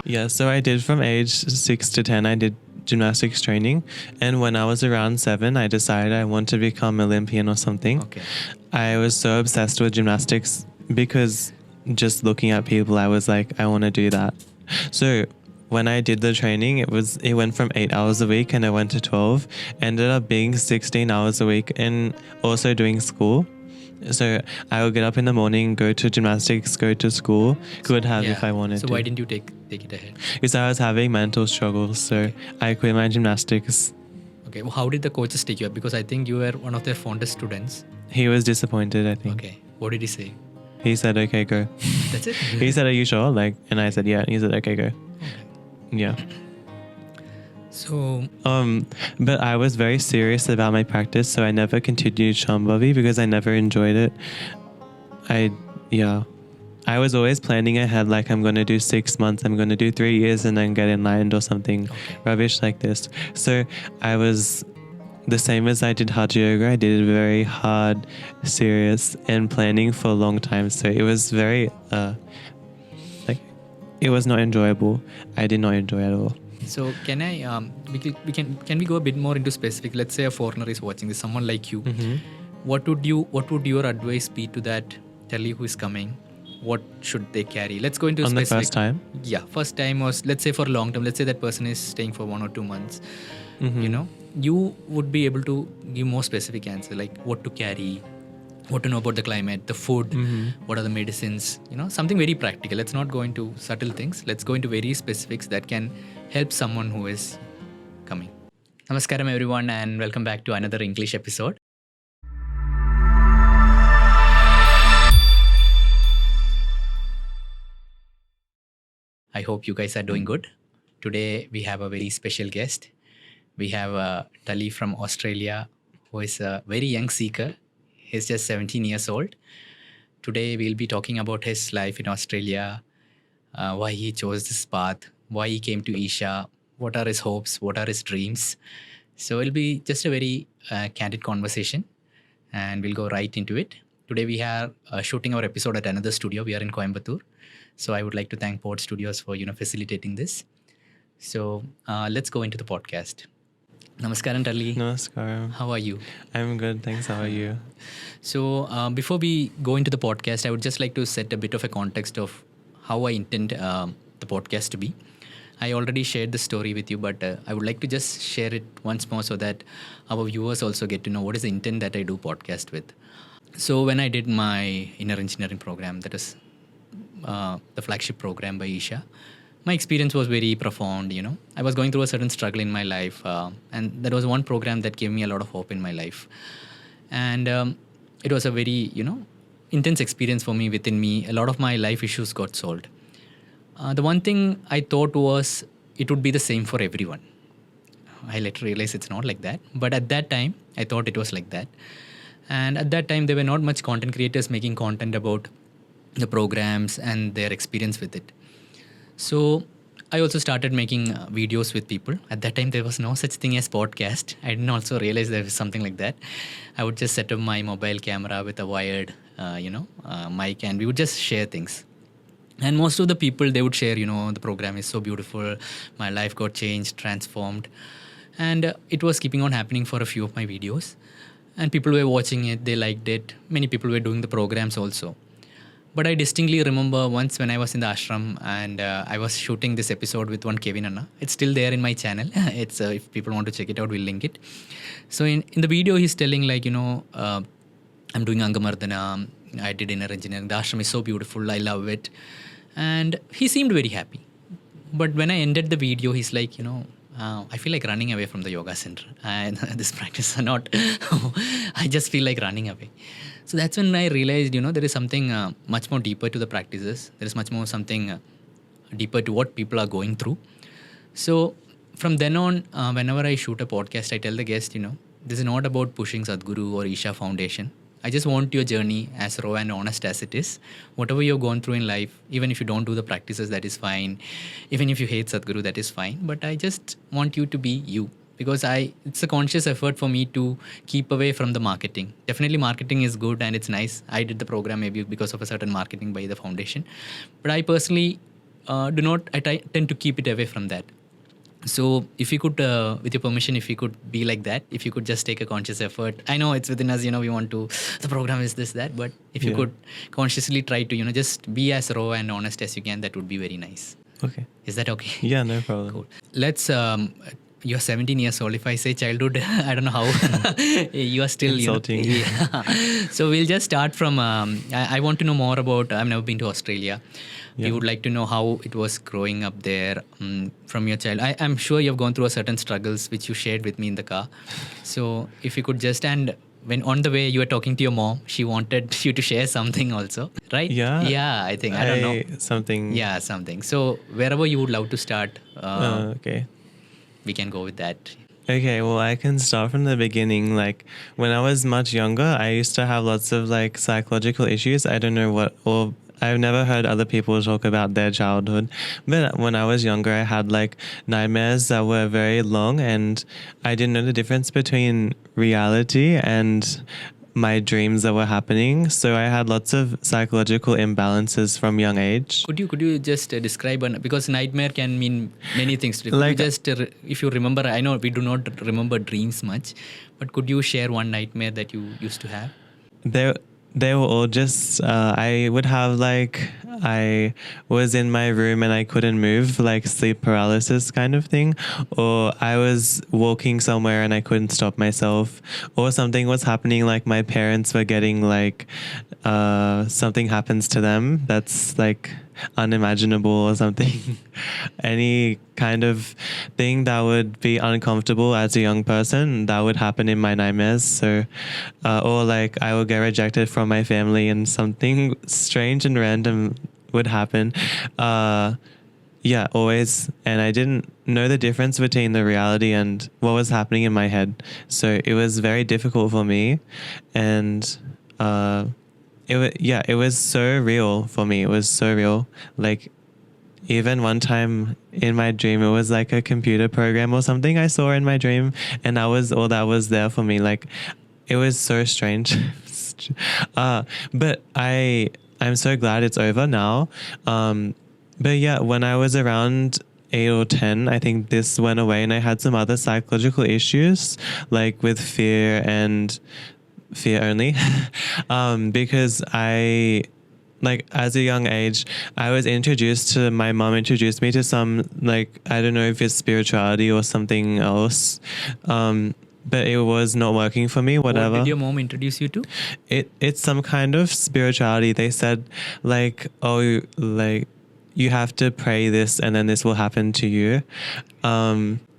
Yeah, so I did from age 6 to 10, I did gymnastics training. And when I was around 7, I decided I want to become Olympian or something. Okay. I was so obsessed with gymnastics because just looking at people, I was like, I want to do that. So when I did the training, it went from 8 hours a week and I went to 12. Ended up being 16 hours a week and also doing school. So I would get up in the morning, go to gymnastics, go to school, could have if I wanted to. So why didn't you take it ahead? Because I was having mental struggles, so I quit my gymnastics. Okay, well, how did the coaches take you up? Because I think you were one of their fondest students. He was disappointed, I think. Okay, what did he say? He said, okay, go. That's it? He said, are you sure? And I said, yeah. And he said, okay, go. Okay. Yeah. So... But I was very serious about my practice, so I never continued Shambhavi because I never enjoyed it. I was always planning ahead, like I'm going to do 6 months, I'm going to do 3 years and then get enlightened or something rubbish like this. So I was the same as I did Hatha Yoga. I did it very hard, serious, and planning for a long time. So it was very, it was not enjoyable. I did not enjoy it at all. So can I, can we go a bit more into specific? Let's say a foreigner is watching this, someone like you. Mm-hmm. What would your advice be to that Tully who is coming? What should they carry? Let's go into on specific. The first time? Yeah, first time, or let's say for long term. Let's say that person is staying for 1 or 2 months. Mm-hmm. You know, you would be able to give more specific answer, like what to carry, what to know about the climate, the food, what are the medicines, something very practical. Let's not go into subtle things. Let's go into very specifics that can help someone who is coming. Namaskaram everyone and welcome back to another English episode. I hope you guys are doing good. Today we have a very special guest. We have Tully from Australia, who is a very young seeker. He's just 17 years old. Today we'll be talking about his life in Australia, why he chose this path, why he came to Isha, what are his hopes, what are his dreams. So it'll be just a very candid conversation and we'll go right into it. Today we are shooting our episode at another studio. We are in Coimbatore. So I would like to thank Port Studios for facilitating this. So let's go into the podcast. Namaskaram, Tully. Namaskaram. How are you? I'm good, thanks. How are you? So before we go into the podcast, I would just like to set a bit of a context of how I intend the podcast to be. I already shared the story with you, but I would like to just share it once more so that our viewers also get to know what is the intent that I do podcast with. So when I did my inner engineering program, that is the flagship program by Isha, my experience was very profound, I was going through a certain struggle in my life and that was one program that gave me a lot of hope in my life. And it was a very, intense experience for me within me. A lot of my life issues got solved. The one thing I thought was it would be the same for everyone. I later realized it's not like that. But at that time, I thought it was like that. And at that time, there were not much content creators making content about the programs and their experience with it. So I also started making videos with people. At that time, there was no such thing as podcast. I didn't also realize there was something like that. I would just set up my mobile camera with a wired, mic, and we would just share things. And most of the people, they would share, the program is so beautiful. My life got changed, transformed. And it was keeping on happening for a few of my videos. And people were watching it. They liked it. Many people were doing the programs also. But I distinctly remember once when I was in the ashram and I was shooting this episode with one Kevin Anna. It's still there in my channel. It's if people want to check it out, we'll link it. So in the video, he's telling I'm doing Angamardana. I did inner engineering. The ashram is so beautiful. I love it. And he seemed very happy. But when I ended the video, he's like, I feel like running away from the yoga center. And this practice are not, I just feel like running away. So that's when I realized, there is something much more deeper to the practices. There is much more something deeper to what people are going through. So from then on, whenever I shoot a podcast, I tell the guest, this is not about pushing Sadhguru or Isha Foundation. I just want your journey as raw and honest as it is. Whatever you've gone through in life, even if you don't do the practices, that is fine. Even if you hate Sadhguru, that is fine. But I just want you to be you. Because it's a conscious effort for me to keep away from the marketing. Definitely marketing is good and it's nice. I did the program maybe because of a certain marketing by the foundation. But I personally tend to keep it away from that. So if you could, with your permission, if you could be like that, if you could just take a conscious effort. I know it's within us, we want to, the program is this, that, but if you could consciously try to, just be as raw and honest as you can, that would be very nice. Okay. Is that okay? Yeah, no problem. Cool. Let's, you're 17 years old. If I say childhood, I don't know how. You are still, insulting. So we'll just start from, I want to know more about, I've never been to Australia. We would like to know how it was growing up there from your child. I'm sure you've gone through a certain struggles which you shared with me in the car. So if you could just, and when on the way you were talking to your mom, she wanted you to share something also, right? Yeah. Yeah, I think, I don't know. Something. Yeah, something. So wherever you would love to start, okay. We can go with that. Okay, well, I can start from the beginning. Like, when I was much younger, I used to have lots of, psychological issues. I don't know I've never heard other people talk about their childhood. But when I was younger, I had, nightmares that were very long, and I didn't know the difference between reality and my dreams that were happening. So I had lots of psychological imbalances from young age. Could you just describe because nightmare can mean many things. Could you just if you remember, I know we do not remember dreams much, but could you share one nightmare that you used to have? They were all just, I would have I was in my room and I couldn't move, sleep paralysis kind of thing. Or I was walking somewhere and I couldn't stop myself. Or something was happening, my parents were getting something happens to them that's unimaginable or something. Any kind of thing that would be uncomfortable as a young person, that would happen in my nightmares. So, or I would get rejected from my family and something strange and random would happen. Yeah, always. And I didn't know the difference between the reality and what was happening in my head. So it was very difficult for me. And, it was so real for me. It was so real. Even one time in my dream, it was a computer program or something I saw in my dream, and that was all that was there for me. It was so strange. But I'm so glad it's over now. But yeah, when I was around 8 or 10, I think this went away, and I had some other psychological issues, with fear and fear only. Because as a young age, my mom introduced me to some, I don't know if it's spirituality or something else. But it was not working for me, whatever. What did your mom introduce you to? It's some kind of spirituality. They said, you have to pray this and then this will happen to you.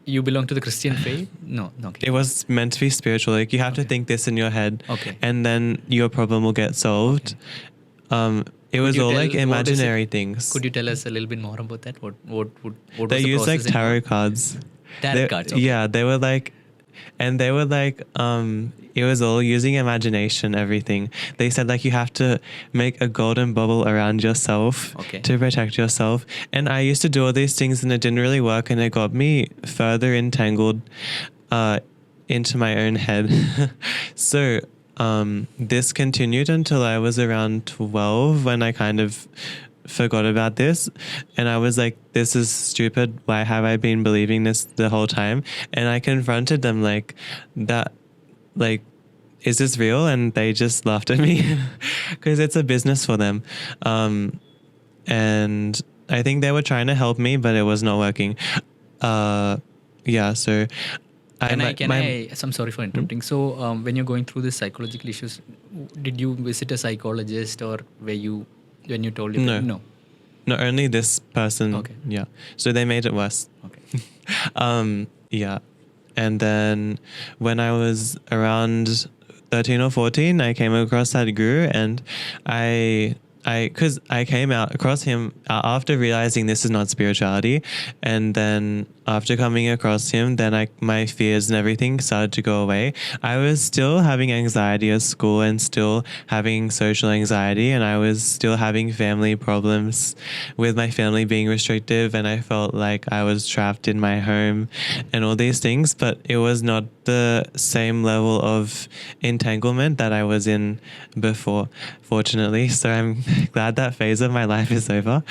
You belong to the Christian faith? No. Okay. It was meant to be spiritual. You have to think this in your head. Okay. And then your problem will get solved. Okay. It was all imaginary things. Could you tell us a little bit more about that? What was the process? They used tarot cards. Tarot cards, okay. Yeah, they were it was all using imagination, everything. They said you have to make a golden bubble around yourself to protect yourself. And I used to do all these things and it didn't really work, and it got me further entangled into my own head. So this continued until I was around 12, when I kind of forgot about this, and I was like, this is stupid. Why have I been believing this the whole time? And I confronted them is this real? And they just laughed at me because it's a business for them. And I think they were trying to help me, but it was not working. So I'm sorry for interrupting. So when you're going through this psychological issues, did you visit a psychologist, or when you told you? No. not only this person. Okay. Yeah. So they made it worse. Okay. Yeah. And then when I was around 13 or 14, I came across Sadhguru, and because I came out across him after realizing this is not spirituality, and then after coming across him, then my fears and everything started to go away. I was still having anxiety at school and still having social anxiety, and I was still having family problems with my family being restrictive, and I felt like I was trapped in my home and all these things, but it was not the same level of entanglement that I was in before, fortunately. So I'm glad that phase of my life is over,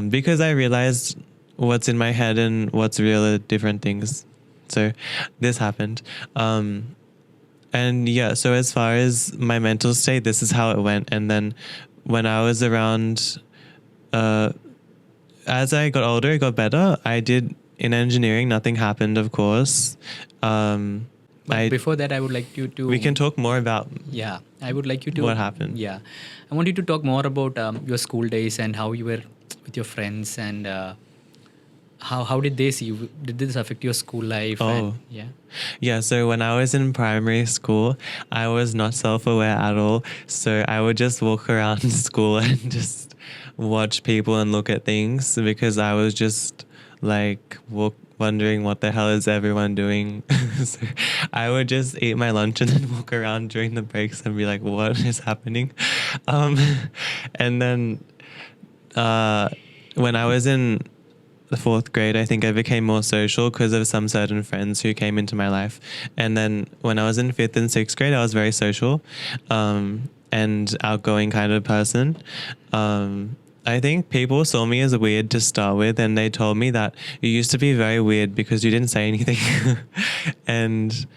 because I realized what's in my head and what's real are different things. So this happened. And yeah, so as far as my mental state, this is how it went. And then when I was around, as I got older, it got better. I did in engineering, nothing happened, of course. But before that, I would like you to... We can talk more about... Yeah, I would like you to... What happened? Yeah. I want you to talk more about your school days and how you were with your friends, and how did they see you? Did this affect your school life? Yeah, so when I was in primary school, I was not self-aware at all. So I would just walk around school and just watch people and look at things, because I was just like wondering what the hell is everyone doing. So I would just eat my lunch and then walk around during the breaks and be like, what is happening? And then when I was in the 4th grade, I think I became more social because of some certain friends who came into my life. And then when I was in 5th and 6th grade, I was very social and outgoing kind of person. I think people saw me as weird to start with, and they told me that you used to be very weird because you didn't say anything. And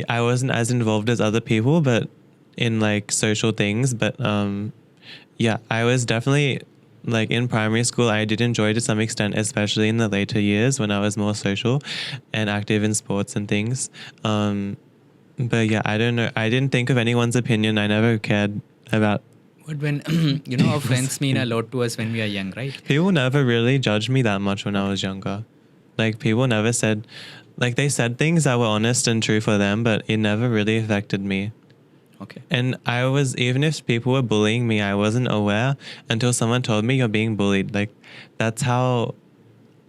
I wasn't as involved as other people, but in like social things. But yeah, I was definitely like in primary school, I did enjoy to some extent, especially in the later years when I was more social and active in sports and things. But yeah, I don't know. I didn't think of anyone's opinion. I never cared about... But when, our friends mean a lot to us when we are young, right? People never really judged me that much when I was younger. Like, people never said... Like, they said things that were honest and true for them, but it never really affected me. Okay. And I was... Even if people were bullying me, I wasn't aware until someone told me you're being bullied. Like, that's how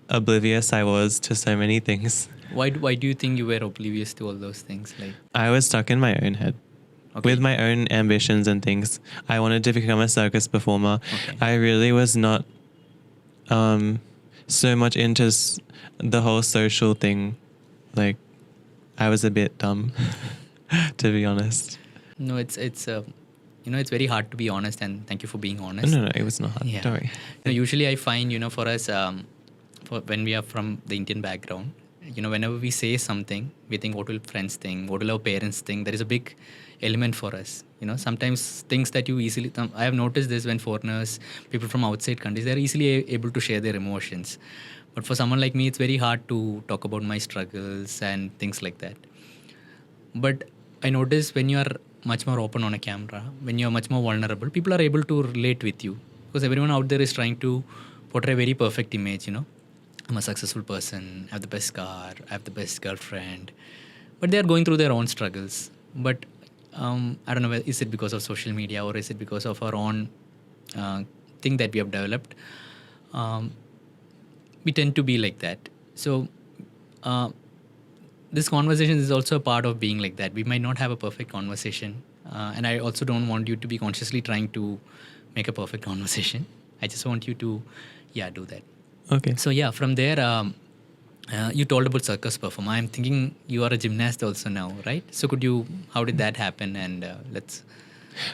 oblivious I was to so many things. Why do you think you were oblivious to all those things? Like, I was stuck in my own head. Okay. With my own ambitions and things. I wanted to become a circus performer. Okay. I really was not so much into the whole social thing. Like, I was a bit dumb, to be honest. No, it's very hard to be honest, and thank you for being honest. No, it was not hard. Yeah. Don't worry. No, usually I find, for us, for when we are from the Indian background, whenever we say something, we think, what will friends think? What will our parents think? There is a big element for us. Sometimes things that you easily... I have noticed this when foreigners, people from outside countries, they're easily able to share their emotions. But for someone like me, it's very hard to talk about my struggles and things like that. But I notice when you are much more open on a camera, when you're much more vulnerable, people are able to relate with you. Because everyone out there is trying to portray a very perfect image, I'm a successful person, I have the best car, I have the best girlfriend. But they are going through their own struggles. But I don't know, is it because of social media or is it because of our own thing that we have developed? We tend to be like that. So this conversation is also a part of being like that. We might not have a perfect conversation. And I also don't want you to be consciously trying to make a perfect conversation. I just want you to, do that. Okay. So from there, you told about circus performer. I'm thinking you are a gymnast also now, right? So how did that happen? And let's...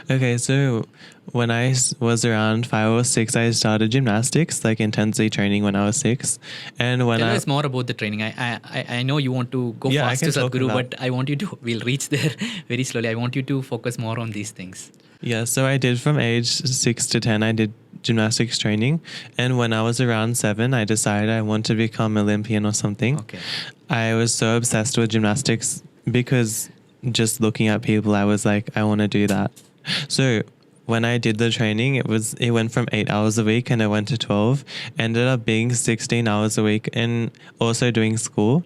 Okay, so when I was around 5 or 6, I started gymnastics, like intensely training when I was 6. And when Tell us more about the training. I know you want to go fast to Sadhguru, but I want you to... We'll reach there very slowly. I want you to focus more on these things. Yeah, so I did from age 6 to 10, I did gymnastics training. And when I was around 7, I decided I want to become Olympian or something. Okay. I was so obsessed with gymnastics because just looking at people, I was like, I want to do that. So when I did the training, it went from 8 hours a week and I went to 12. Ended up being 16 hours a week and also doing school.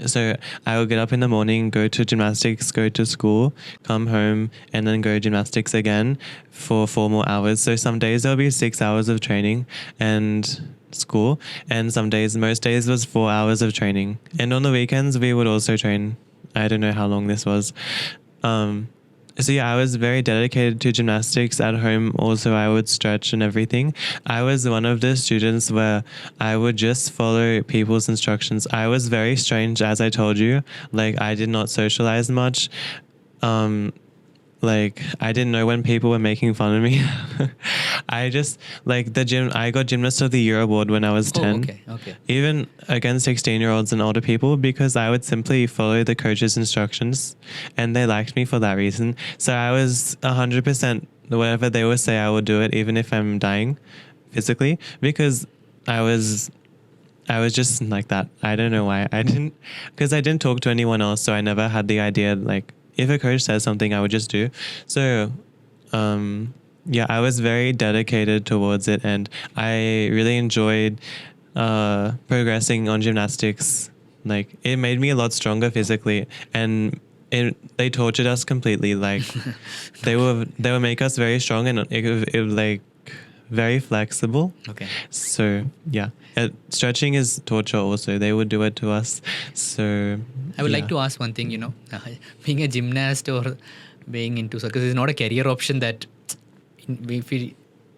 So I would get up in the morning, go to gymnastics, go to school, come home, and then go gymnastics again for 4 more hours. So some days there'll be 6 hours of training and school, and some days, most days was 4 hours of training. And on the weekends we would also train. I don't know how long this was. So yeah, I was very dedicated to gymnastics at home. Also, I would stretch and everything. I was one of the students where I would just follow people's instructions. I was very strange, as I told you. Like, I did not socialize much. Like, I didn't know when people were making fun of me. I just, like, I got Gymnast of the Year award when I was 10. Okay. Even against 16-year-olds and older people, because I would simply follow the coach's instructions and they liked me for that reason. So I was 100%, whatever they would say, I would do it, even if I'm dying physically, because I was just like that. I don't know why. Because I didn't talk to anyone else, so I never had the idea, like, if a coach says something, I would just do. So, yeah, I was very dedicated towards it, and I really enjoyed progressing on gymnastics. Like, it made me a lot stronger physically, and they tortured us completely. Like, they would make us very strong, and it like very flexible. Okay. So yeah, stretching is torture also. They would do it to us. So I would like to ask one thing, being a gymnast or being into circus is not a career option that we feel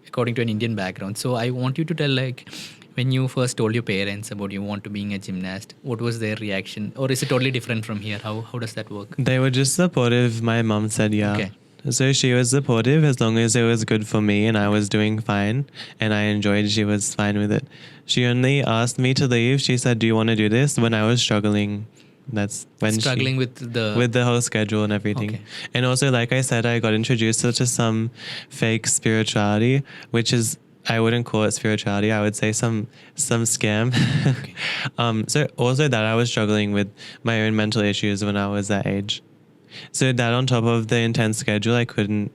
according to an Indian background. So I want you to tell, like, when you first told your parents about you want to being a gymnast, what was their reaction? Or is it totally different from here? How does that work? They were just supportive. My mom said, yeah. Okay. So she was supportive as long as it was good for me and I was doing fine and I enjoyed, she was fine with it. She only asked me to leave. She said, do you want to do this? When I was struggling. That's when struggling with the whole schedule and everything. Okay. And also, like I said, I got introduced to some fake spirituality, which is, I wouldn't call it spirituality. I would say some scam. Okay. So also that I was struggling with my own mental issues when I was that age. So that on top of the intense schedule, I couldn't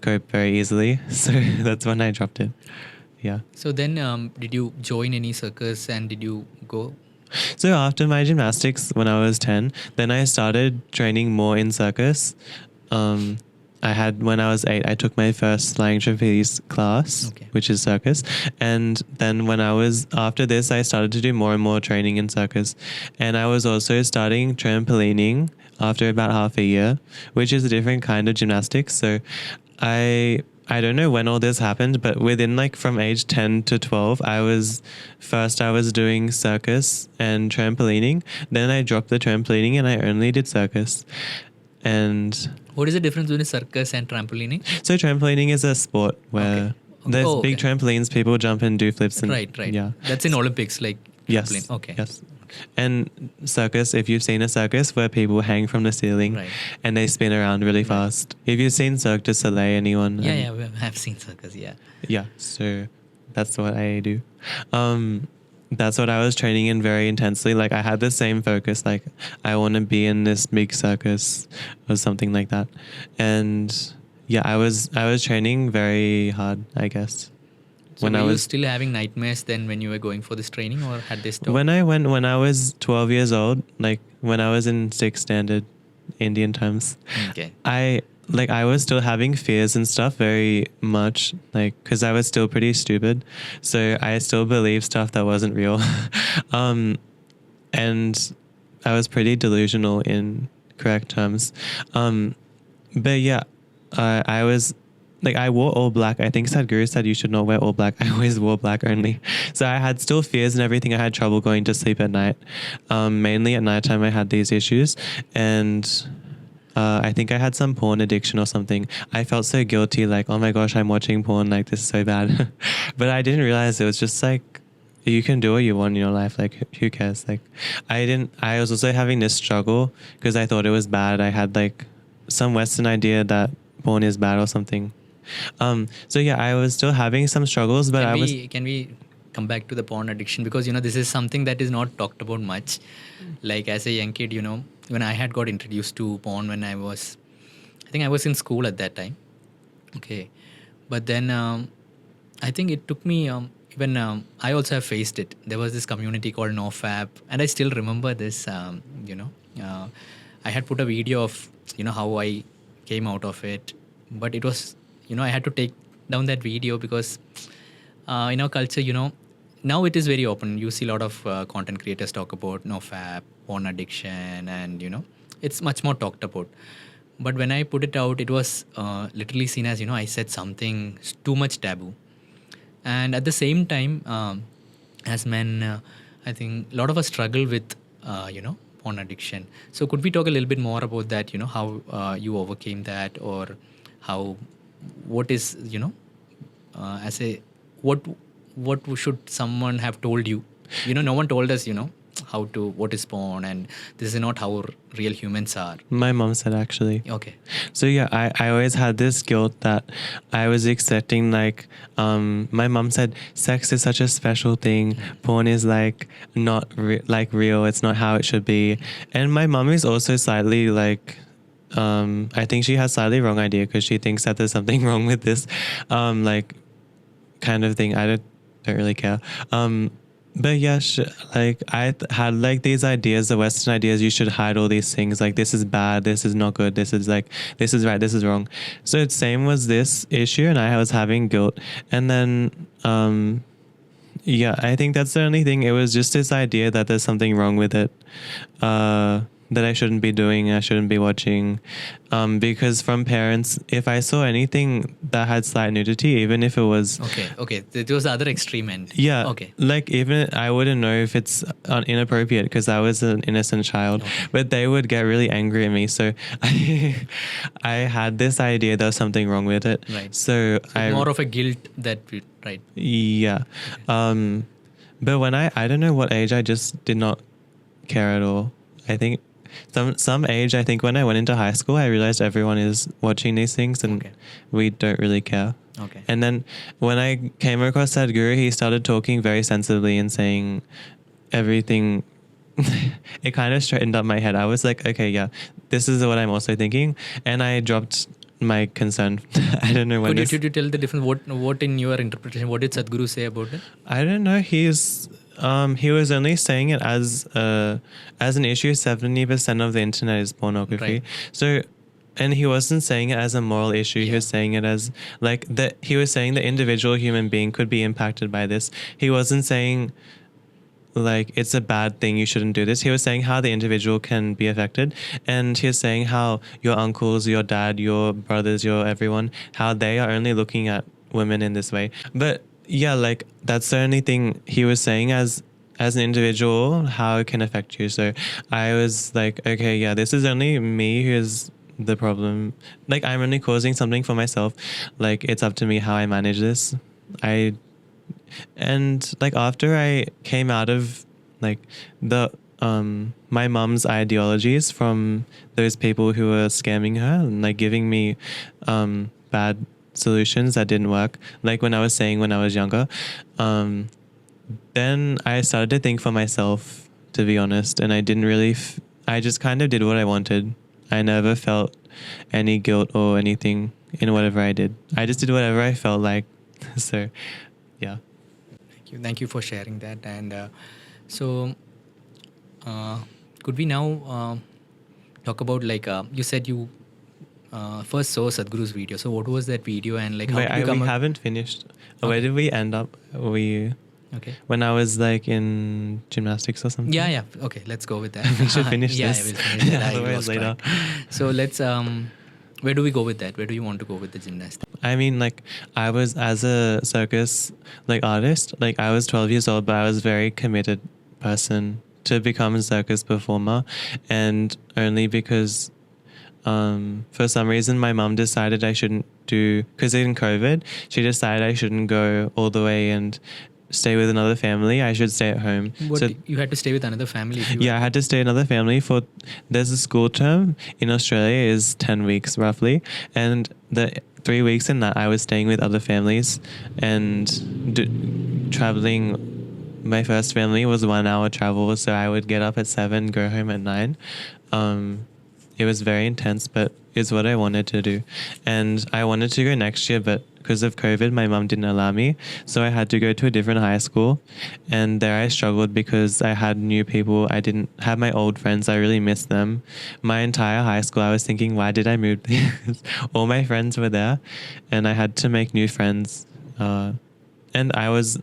cope very easily. So that's when I dropped it. Yeah. So then did you join any circus and did you go? So after my gymnastics when I was 10, then I started training more in circus. When I was 8, I took my first flying trapeze class, Okay. which is circus. And then after this, I started to do more and more training in circus. And I was also starting trampolining after about half a year, which is a different kind of gymnastics. So I don't know when all this happened, but within from age 10 to 12, I was doing circus and trampolining. Then I dropped the trampolining and I only did circus. And what is the difference between circus and trampolining? So trampolining is a sport where there's big trampolines, people jump and do flips. And, right. Yeah. That's in Olympics, like trampoline. Yes. Okay. Yes. And circus, if you've seen a circus where people hang from the ceiling and they spin around really fast. If you've seen Cirque du Soleil, anyone? Yeah, we have seen circus, yeah. Yeah, so that's what I do. That's what I was training in very intensely. Like I had the same focus, like I want to be in this big circus or something like that. And yeah, I was training very hard, I guess. So were you still having nightmares then when you were going for this training, or had they stopped? When I was 12 years old, like when I was in 6th standard Indian times, okay. I was still having fears and stuff very much, like, because I was still pretty stupid. So I still believed stuff that wasn't real. And I was pretty delusional in correct terms. But yeah, I was... Like I wore all black. I think Sadhguru said you should not wear all black. I always wore black only. So I had still fears and everything. I had trouble going to sleep at night. Mainly at nighttime I had these issues. And I think I had some porn addiction or something. I felt so guilty, like, oh my gosh, I'm watching porn. Like this is so bad. But I didn't realize it was just like, you can do what you want in your life. Like who cares? Like I was also having this struggle because I thought it was bad. I had like some Western idea that porn is bad or something. So yeah, I was still having some struggles, but Can we come back to the porn addiction? Because, this is something that is not talked about much. Like as a young kid, when I had got introduced to porn when I think I was in school at that time. Okay. But then I think it took me even I also have faced it. There was this community called NoFap, and I still remember this. I had put a video of how I came out of it, but it was I had to take down that video because in our culture, now it is very open. You see a lot of content creators talk about NoFap, porn addiction, and it's much more talked about. But when I put it out, it was literally seen as I said something too much taboo. And at the same time, as men, I think a lot of us struggle with porn addiction. So could we talk a little bit more about that? How you overcame that, or how what is as a what should someone have told you? No one told us how to what is porn, and this is not how real humans are. My mom said, actually. Okay. So yeah, I always had this guilt that I was accepting, like, my mom said sex is such a special thing. Porn is like not real. It's not how it should be. And my mom is also slightly like, I think she has slightly wrong idea because she thinks that there's something wrong with this, like, kind of thing. I don't really care. But yeah, like I had like these ideas, the Western ideas, you should hide all these things. Like, this is bad, this is not good, this is like, this is right, this is wrong. So it's same was this issue, and I was having guilt. And then, yeah, I think that's the only thing. It was just this idea that there's something wrong with it. That I shouldn't be doing, I shouldn't be watching. Because from parents, if I saw anything that had slight nudity, even if it was... Okay. It was the other extreme end. Yeah. Okay. Like, even I wouldn't know if it's inappropriate because I was an innocent child. Okay. But they would get really angry at me. So I had this idea there was something wrong with it. Right. So more of a guilt that... Right. Yeah. Okay. But when I don't know what age, I just did not care at all. I think... Some age, I think when I went into high school, I realized everyone is watching these things and we don't really care. Okay. And then when I came across Sadhguru, he started talking very sensibly and saying everything. It kind of straightened up my head. I was like, okay, yeah, this is what I'm also thinking. And I dropped my concern. I don't know when. Could you tell the difference? What in your interpretation, what did Sadhguru say about it? I don't know. He was only saying it as an issue. 70% of the internet is pornography. Right. So, and he wasn't saying it as a moral issue. Yeah. He was saying it as like that. He was saying the individual human being could be impacted by this. He wasn't saying like it's a bad thing, you shouldn't do this. He was saying how the individual can be affected, and he was saying how your uncles, your dad, your brothers, your everyone, how they are only looking at women in this way. But yeah, like that's the only thing he was saying as an individual, how it can affect you. So I was like, okay, yeah, this is only me who is the problem. Like, I'm only causing something for myself. Like, it's up to me how I manage this. And like after I came out of like the my mom's ideologies from those people who were scamming her and like giving me bad solutions that didn't work, like when I was saying when I was younger, then I started to think for myself, to be honest, and I didn't really I just kind of did what I wanted. I never felt any guilt or anything in whatever I did. I just did whatever I felt like. So yeah. Thank you for sharing that. And so could we now talk about, like, you said you first saw Sadhguru's video. So what was that video, and like how Wait, did you come we haven't finished. Okay. Where did we end up? Okay. When I was like in gymnastics or something. Yeah. Okay, let's go with that. We should finish this. Yeah, we'll finish that. Otherwise later. So let's where do we go with that? Where do you want to go with the gymnastics? I mean, like, I was, as a circus like artist, like I was 12 years old, but I was a very committed person to become a circus performer, and only because for some reason my mom decided I shouldn't do, because in COVID she decided I shouldn't go all the way and stay with another family. I should stay at home. So you had to stay with another family? Yeah, I had to stay another family for, there's a school term in Australia is 10 weeks roughly, and the 3 weeks in that I was staying with other families and traveling. My first family was 1 hour travel, so I would get up at 7, go home at 9. it was very intense, but it's what I wanted to do. And I wanted to go next year, but because of COVID, my mom didn't allow me. So I had to go to a different high school. And there I struggled because I had new people. I didn't have my old friends. I really missed them. My entire high school, I was thinking, why did I move there? All my friends were there and I had to make new friends. And I was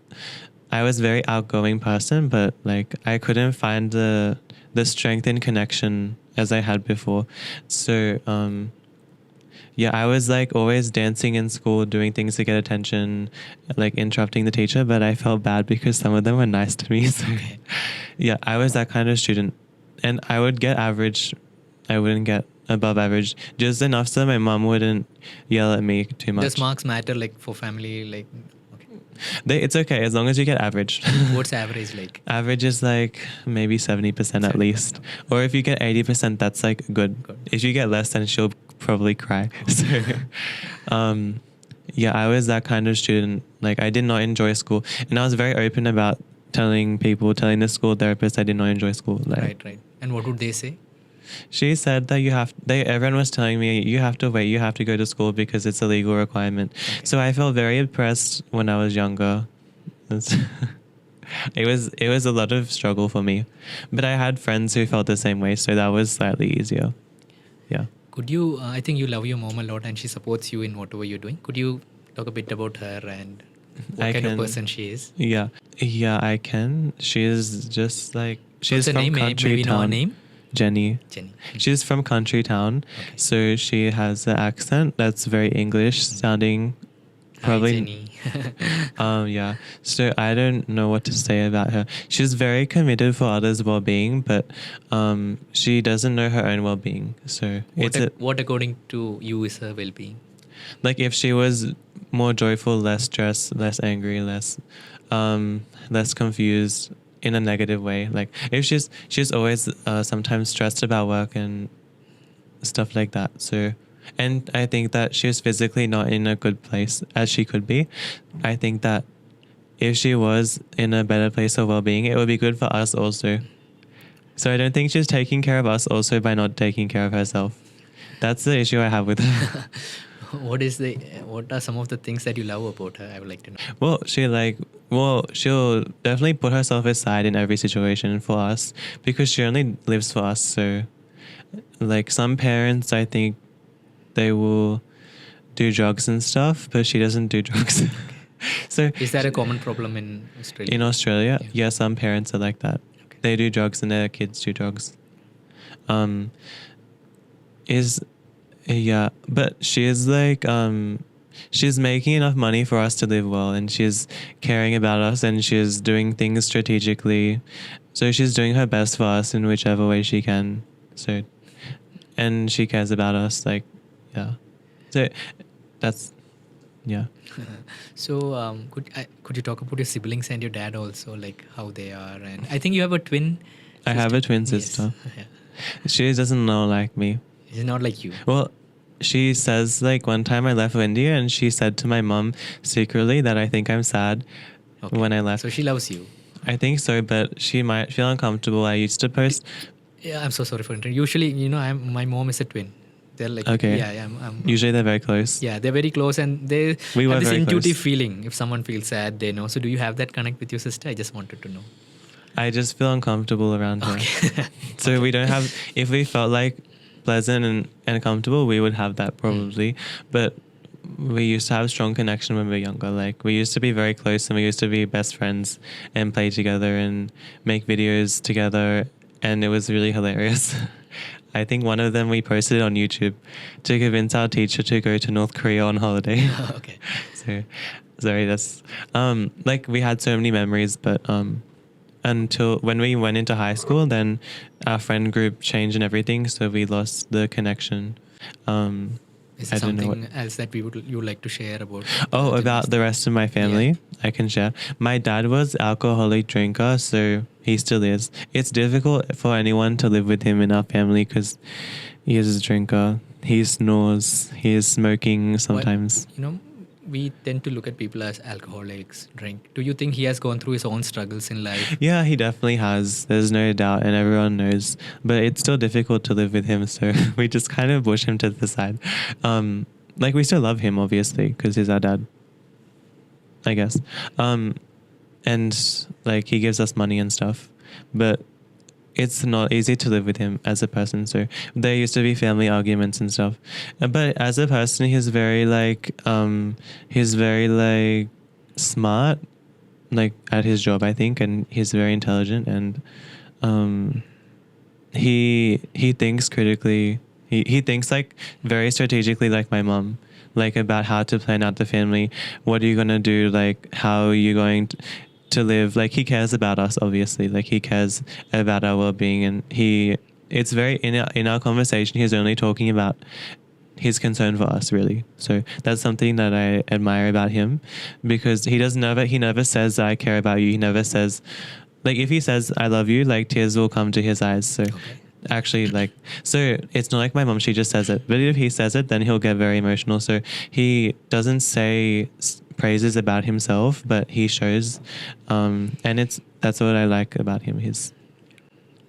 very outgoing person, but like I couldn't find the strength and connection as I had before. So, yeah, I was like always dancing in school, doing things to get attention, like interrupting the teacher, but I felt bad because some of them were nice to me. So, yeah, I was that kind of student. And I would get average. I wouldn't get above average. Just enough so my mom wouldn't yell at me too much. Does marks matter like for family? Like, okay. It's okay as long as you get average. What's average like? Average is like maybe 70% at least. Or if you get 80%, that's like good. If you get less, then she'll probably cry. So, yeah, I was that kind of student. Like I did not enjoy school, and I was very open about telling the school therapist I did not enjoy school. Like, Right. And what would they say? She said that everyone was telling me you have to wait, you have to go to school because it's a legal requirement. Okay. So I felt very oppressed when I was younger. It was a lot of struggle for me, but I had friends who felt the same way, so that was slightly easier. Yeah. Could you, I think you love your mom a lot and she supports you in whatever you're doing. Could you talk a bit about her and what kind of person she is? Yeah, I can. She is just like, she's from name, country maybe town. Know her name? Jenny. She's from country town, okay. So she has an accent that's very English sounding. Probably. Hi, Jenny. Yeah. So I don't know what to say about her. She's very committed for others' well-being, but she doesn't know her own well-being. So what according to you is her well-being? Like if she was more joyful, less stressed, less angry, less confused in a negative way. Like if she's always sometimes stressed about work and stuff like that. So. And I think that she was physically not in a good place as she could be. I think that if she was in a better place of well-being, it would be good for us also. So I don't think she's taking care of us also by not taking care of herself. That's the issue I have with her. What are some of the things that you love about her? I would like to know. Well, she'll definitely put herself aside in every situation for us because she only lives for us. So like some parents, I think, they will do drugs and stuff, but she doesn't do drugs. So is that a common problem in Australia? In Australia, yeah, some parents are like that. Okay. They do drugs and their kids do drugs. But she's like she's making enough money for us to live well, and she's caring about us, and she's doing things strategically. So she's doing her best for us in whichever way she can. So, and she cares about us, like. Yeah, so that's, yeah. So could you talk about your siblings and your dad also, like how they are? And I think you have a twin sister. I have a twin sister. Yes. Yeah. She doesn't know like me. She's not like you. Well, she says like one time I left India and she said to my mom secretly that I think I'm sad when I left. So she loves you. I think so, but she might feel uncomfortable. I used to post. Yeah, I'm so sorry for interrupting. Usually, my mom is a twin. They're like, okay. Yeah. Usually they're very close. Yeah, they're very close and they have this intuitive feeling. If someone feels sad, they know. So do you have that connect with your sister? I just wanted to know. I just feel uncomfortable around her. Okay. So we don't have, if we felt like pleasant and comfortable, we would have that probably. But we used to have strong connection when we were younger. Like we used to be very close and we used to be best friends and play together and make videos together. And it was really hilarious. I think one of them we posted on YouTube to convince our teacher to go to North Korea on holiday. Okay. So, sorry, that's like we had so many memories, but until when we went into high school, then our friend group changed and everything, so we lost the connection. Is there something else that you would like to share about? About the rest of my family? Yeah. I can share. My dad was alcoholic drinker, so he still is. It's difficult for anyone to live with him in our family because he is a drinker. He snores. He is smoking sometimes. Well, we tend to look at people as alcoholics, drink. Do you think he has gone through his own struggles in life? Yeah, he definitely has. There's no doubt, and everyone knows. But it's still difficult to live with him, so we just kind of push him to the side. Like, we still love him, obviously, because he's our dad, I guess. And like, he gives us money and stuff, but it's not easy to live with him as a person. So there used to be family arguments and stuff, but as a person, he's very like smart, like at his job, I think, and he's very intelligent, and he thinks critically. He thinks like very strategically, like my mom, like about how to plan out the family. What are you gonna do? Like, how are you going to live? Like, he cares about us, obviously. Like, he cares about our well-being, and it's very in our conversation, he's only talking about his concern for us, really. So that's something that I admire about him, because he never says I care about you. He never says, like, if he says I love you, like, tears will come to his eyes. So actually, like, so it's not like my mom, she just says it, but if he says it, then he'll get very emotional. So he doesn't say praises about himself, but he shows, and that's what I like about him.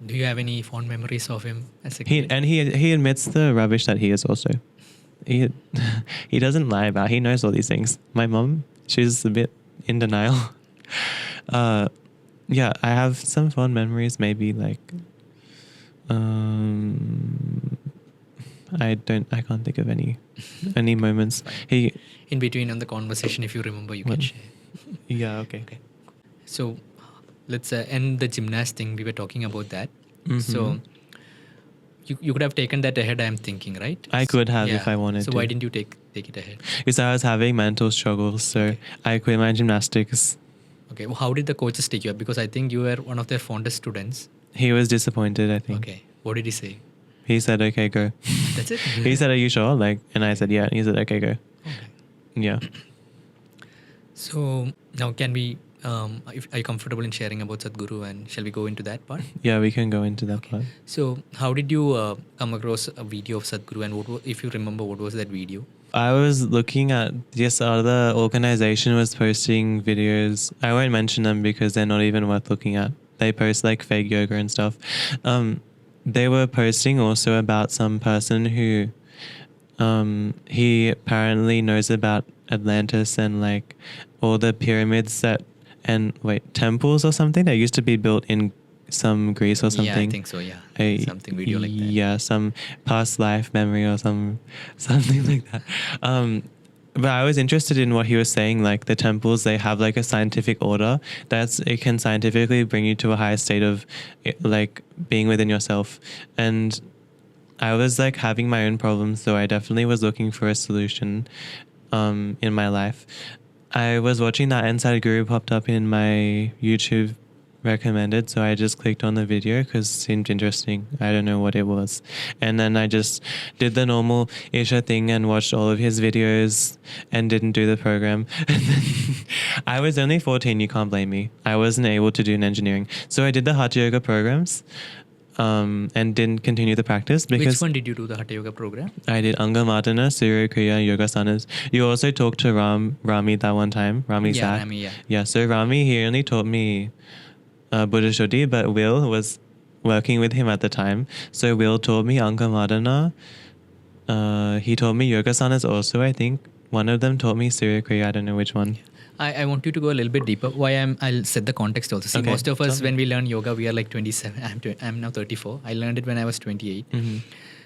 Do you have any fond memories of him as a kid? He admits the rubbish that he is also. He doesn't lie about. He knows all these things. My mom, she's a bit in denial. Yeah, I have some fond memories. Maybe like, I can't think of any moments. In between on the conversation, if you remember, you can share. Yeah. Okay. So let's end the gymnast thing. We were talking about that. Mm-hmm. So you could have taken that ahead, I'm thinking, right? I could have if I wanted to. So why didn't you take it ahead? Because I was having mental struggles, so I quit my gymnastics. Okay. Well, how did the coaches take you up? Because I think you were one of their fondest students. He was disappointed, I think. Okay. What did he say? He said, "Okay, go." That's it? He said, "Are you sure?" Like, and I said, "Yeah." And he said, "Okay, go." Okay. Yeah. So now can we, are you comfortable in sharing about Sadhguru, and shall we go into that part? Yeah, we can go into that part. So how did you come across a video of Sadhguru, and if you remember, what was that video? I was looking at this other organization was posting videos. I won't mention them because they're not even worth looking at. They post like fake yoga and stuff. They were posting also about some person who he apparently knows about Atlantis and like all the pyramids temples or something that used to be built in some Greece or something. Yeah, I think so, yeah. Something video like that. Yeah, some past life memory or something like that. But I was interested in what he was saying, like the temples, they have like a scientific order it can scientifically bring you to a higher state of like being within yourself. And I was like having my own problems, so I definitely was looking for a solution in my life. I was watching that and Sadhguru popped up in my YouTube recommended, so I just clicked on the video because it seemed interesting. I don't know what it was, and then I just did the normal Isha thing and watched all of his videos and didn't do the program. And then I was only 14, you can't blame me. I wasn't able to do an engineering, so I did the Hatha Yoga programs and didn't continue the practice. Because which one did you do the Hatha Yoga program? I did Angamadana, Surya Kriya, Yoga Asanas. You also talked to Rami that one time. Rami Zach. Rami, yeah. So Rami, he only taught me Buddha Shuddhi, but Will was working with him at the time. So Will taught me Angamadana. He taught me Yoga Asanas also, I think. One of them taught me Surya Kriya. I don't know which one. I want you to go a little bit deeper. I'll set the context also. See, most of us, when we learn yoga, we are like 27. I'm now 34. I learned it when I was 28. Mm-hmm.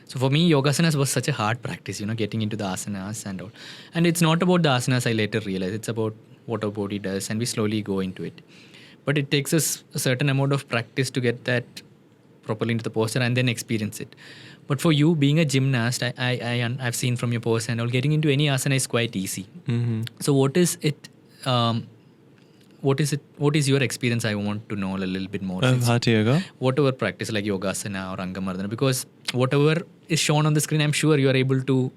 So for me, yoga asanas was such a hard practice, getting into the asanas and all. And it's not about the asanas, I later realized. It's about what our body does, and we slowly go into it. But it takes us a certain amount of practice to get that properly into the posture and then experience it. But for you, being a gymnast, I've seen from your pose and all, getting into any asana is quite easy. Mm-hmm. So what is it? What is your experience? I want to know a little bit more. Of Hatha Yoga? Whatever practice like Yogasana or Angamardana, because whatever is shown on the screen, I'm sure you are able to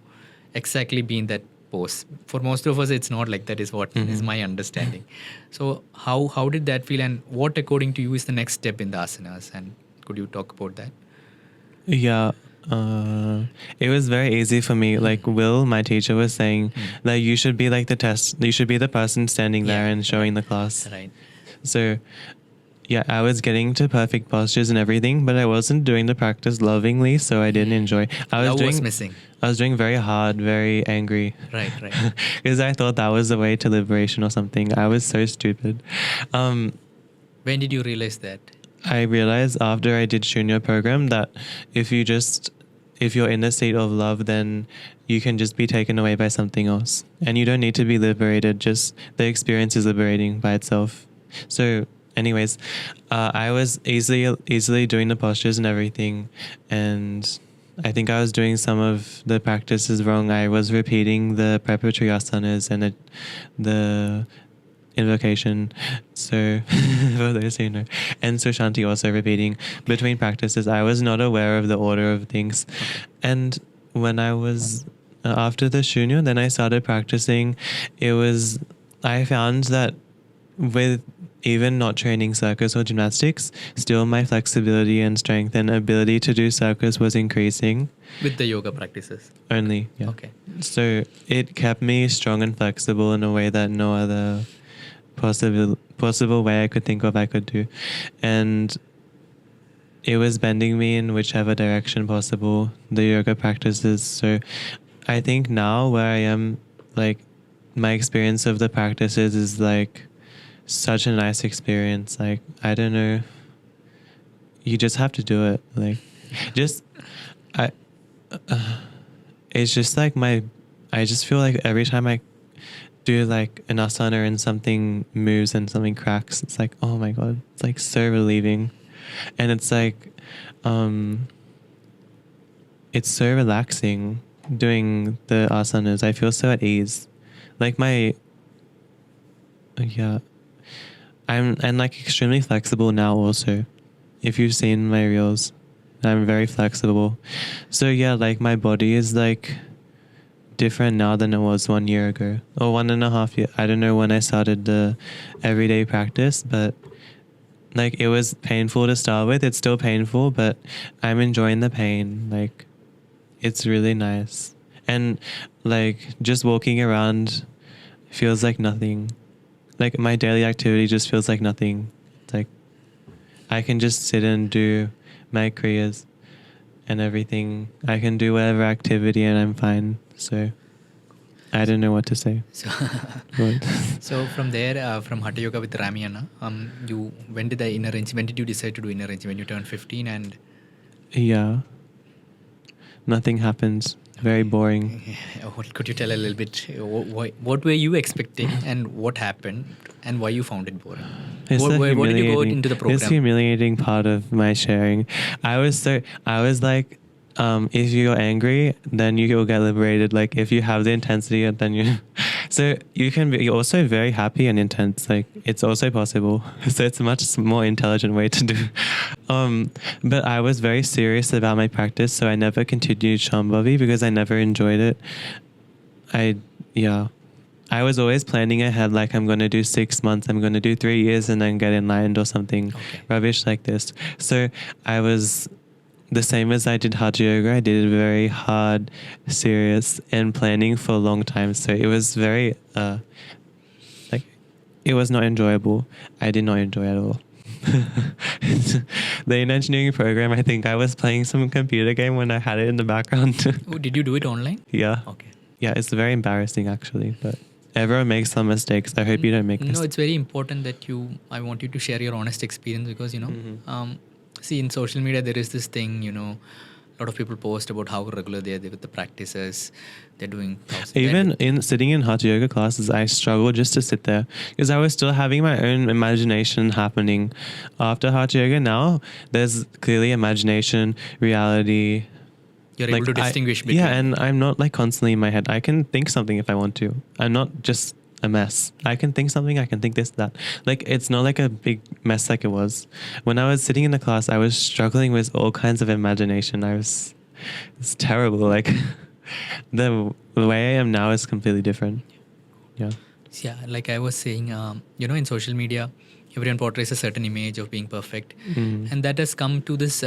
exactly be in that pose. For most of us, it's not like that is what is my understanding. So how did that feel, and what according to you is the next step in the asanas, and could you talk about that? Yeah. It was very easy for me. Like Will, my teacher, was saying that you should be like the test. You should be the person standing there and showing the class. Right. So yeah, I was getting to perfect postures and everything, but I wasn't doing the practice lovingly, so I didn't enjoy. Love was missing. I was doing very hard, very angry. Right. Because I thought that was the way to liberation or something. I was so stupid. When did you realize that? I realized after I did Shunya program that if you're in a state of love, then you can just be taken away by something else. And you don't need to be liberated. Just the experience is liberating by itself. So anyways, I was easily doing the postures and everything. And I think I was doing some of the practices wrong. I was repeating the preparatory asanas and the invocation. So for those who know, and so Shanti also repeating between practices. I was not aware of the order of things. And when I was after the Shunya, then I started practicing. I found that with even not training circus or gymnastics, still my flexibility and strength and ability to do circus was increasing. With the yoga practices? Only, yeah. Okay. So it kept me strong and flexible in a way that no other possible way I could think of I could do. And it was bending me in whichever direction possible, the yoga practices. So I think now where I am, like, my experience of the practices is like such a nice experience. Like, I don't know, you just have to do it. Like, it's just like I just feel like every time I do like an asana and something moves and something cracks, it's like, oh my God, it's like so relieving. And it's like, it's so relaxing doing the asanas. I feel so at ease. Like I'm like extremely flexible now also. If you've seen my reels, I'm very flexible. So yeah, like my body is like different now than it was 1 year ago or 1.5 years. I don't know when I started the everyday practice, but like it was painful to start with. It's still painful, but I'm enjoying the pain. Like it's really nice. And like just walking around feels like nothing. Like my daily activity just feels like nothing. It's like I can just sit and do my kriyas and everything. I can do whatever activity and I'm fine. So I don't know what to say. So from there, from Hatha Yoga with Ramyana, you went to the inner range. When did you decide to do inner range? When you turned 15 and... Yeah. Nothing happens. Very boring. Could you tell a little bit, what were you expecting and what happened and why you found it boring? What did you go into the program? This humiliating part of my sharing. I was like, if you're angry, then you will get liberated. Like if you have the intensity, then you... So you can be also very happy and intense. Like it's also possible. So it's a much more intelligent way to do. But I was very serious about my practice, so I never continued Shambhavi because I never enjoyed it. I was always planning ahead, like I'm going to do 6 months, I'm going to do 3 years and then get enlightened or something rubbish like this. So I was the same as I did Hatha Yoga. I did it very hard, serious, and planning for a long time. So it was very, it was not enjoyable. I did not enjoy it at all. The engineering program, I think I was playing some computer game when I had it in the background. Oh, did you do it online? Yeah. Okay. Yeah, it's very embarrassing actually, but everyone makes some mistakes. I hope you don't make mistakes. No, it's very important that I want you to share your honest experience because, see, in social media, there is this thing, a lot of people post about how regular they are with the practices. They're doing... Even in sitting in Hatha Yoga classes, I struggled just to sit there because I was still having my own imagination happening. After Hatha Yoga now, there's clearly imagination, reality. You're able to distinguish between... Yeah, and I'm not like constantly in my head. I can think something if I want to. I'm not just a mess. I can think something, I can think this, that. Like, it's not like a big mess like it was. When I was sitting in the class, I was struggling with all kinds of imagination. It's terrible. Like, the way I am now is completely different. Yeah. Yeah, like I was saying, in social media, everyone portrays a certain image of being perfect. And that has come to this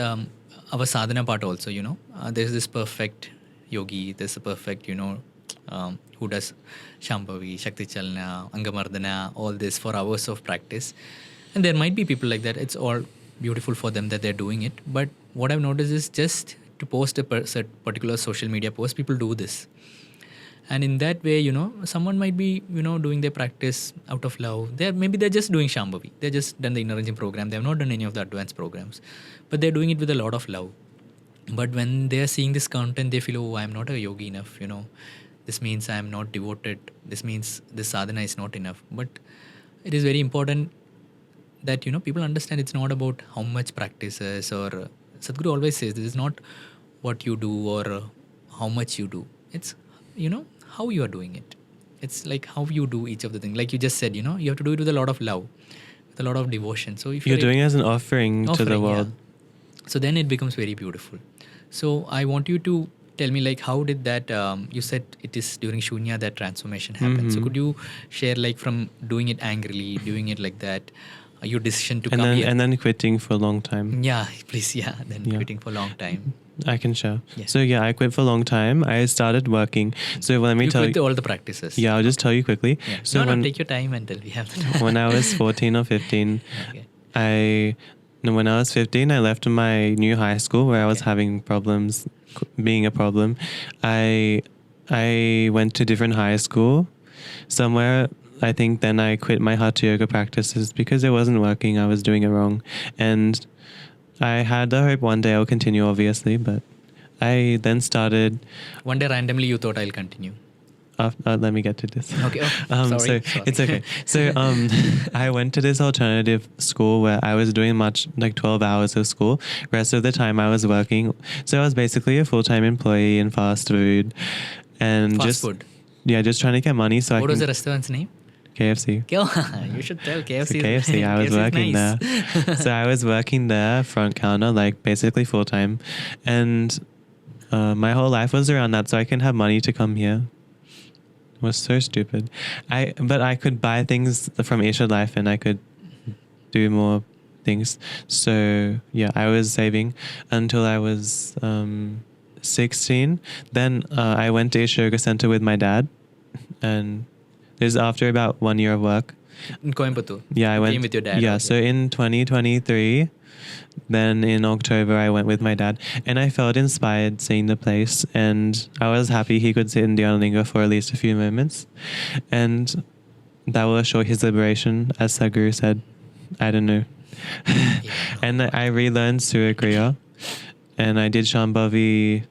our sadhana part also, there's this perfect yogi, there's a perfect, who does Shambhavi, Shakti Chalana, Angamardana, all this for hours of practice. And there might be people like that. It's all beautiful for them that they're doing it. But what I've noticed is just to post a particular social media post, people do this. And in that way, someone might be, doing their practice out of love. Maybe they're just doing Shambhavi. They're just done the inner engine program. They have not done any of the advanced programs. But they're doing it with a lot of love. But when they're seeing this content, they feel, oh, I'm not a yogi enough, This means I'm not devoted. This means this sadhana is not enough. But it is very important that, people understand it's not about how much practices or Sadhguru always says this is not what you do or how much you do. It's, how you are doing it. It's like how you do each of the things. Like you just said, you have to do it with a lot of love, with a lot of devotion. So if you're doing it as an offering to the world. Yeah. So then it becomes very beautiful. So I want you to tell me, like, how did that, you said it is during Shunya that transformation happened. So could you share, like, from doing it angrily, doing it like that, your decision to come here? And then quitting for a long time. Yeah, please, quitting for a long time. I can share. Yeah. So I quit for a long time. I started working. So let me tell you. You quit all the practices. Yeah, I'll just tell you quickly. Yeah. So take your time until we have the time. When I was 14 or 15, okay. when I was 15, I left my new high school where I was having problems being a problem. I went to different high school somewhere. I think then I quit my hatha yoga practices because it wasn't working. I was doing it wrong. And I had the hope one day I'll continue, obviously, but I then started... One day randomly you thought I'll continue. Let me get to this. Okay. Sorry. It's okay. So I went to this alternative school where I was doing 12 hours of school. Rest of the time I was working. So I was basically a full-time employee in fast food. And fast food? Yeah, just trying to get money. So what was the restaurant's name? KFC. You should tell KFC. KFC. I was working nice. there. So I was working there, front counter, like basically full-time. And my whole life was around that so I can have money to come here. Was so stupid. But I could buy things from Isha Life and I could do more things. So I was saving until I was 16. Then I went to Isha Yoga Center with my dad, and this is after about 1 year of work. In Coimbatore. Yeah, I went. Came with your dad. Yeah, okay. So in 2023. Then in October, I went with my dad and I felt inspired seeing the place, and I was happy he could sit in Dhyanalinga for at least a few moments, and that will assure his liberation, as Sadhguru said. I don't know. And I relearned Surya Kriya and I did Shambhavi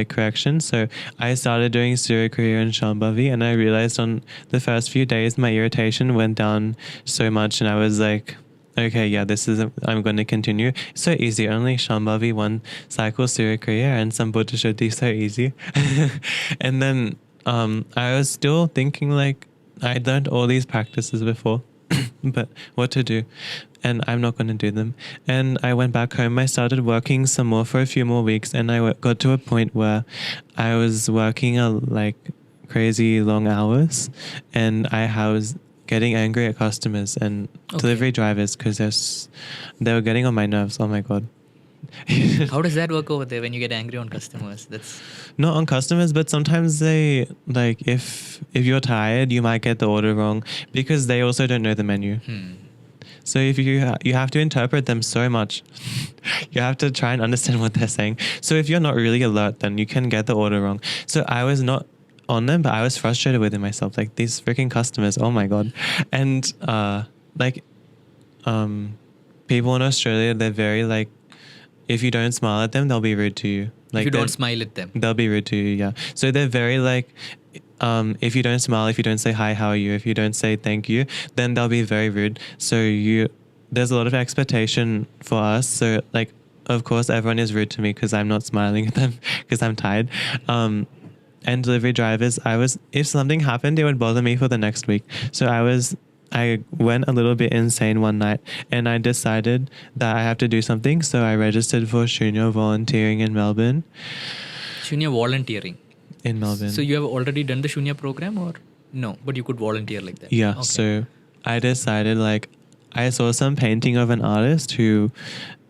correction. So I started doing Surya Kriya and Shambhavi, and I realized on the first few days my irritation went down so much, and I was like, okay, I'm going to continue. It's so easy. Only Shambhavi, one cycle, Surya Kriya, and some Buddha Shuddhi, so easy. And then I was still thinking I learned all these practices before, but what to do? And I'm not going to do them. And I went back home. I started working some more for a few more weeks, and I got to a point where I was working crazy long hours, and I was getting angry at customers and delivery drivers because they were getting on my nerves. Oh my God. How does that work over there when you get angry on customers? That's not on customers, but sometimes they if you're tired, you might get the order wrong because they also don't know the menu. So if you have to interpret them so much, you have to try and understand what they're saying. So if you're not really alert, then you can get the order wrong. So I was not on them, but I was frustrated within myself, these freaking customers, oh my God. And people in Australia, they're very if you don't smile at them, they'll be rude to you. If you don't smile at them, they'll be rude to you. Yeah, so they're very if you don't smile, if you don't say hi, how are you, if you don't say thank you, then they'll be very rude. So there's a lot of expectation for us. So of course everyone is rude to me because I'm not smiling at them because I'm tired. And delivery drivers, if something happened, it would bother me for the next week. So I went a little bit insane one night, and I decided that I have to do something. So I registered for Shunya volunteering in Melbourne. Shunya volunteering? In Melbourne. So you have already done the Shunya program or no? But you could volunteer like that? Yeah, okay. So I decided I saw some painting of an artist who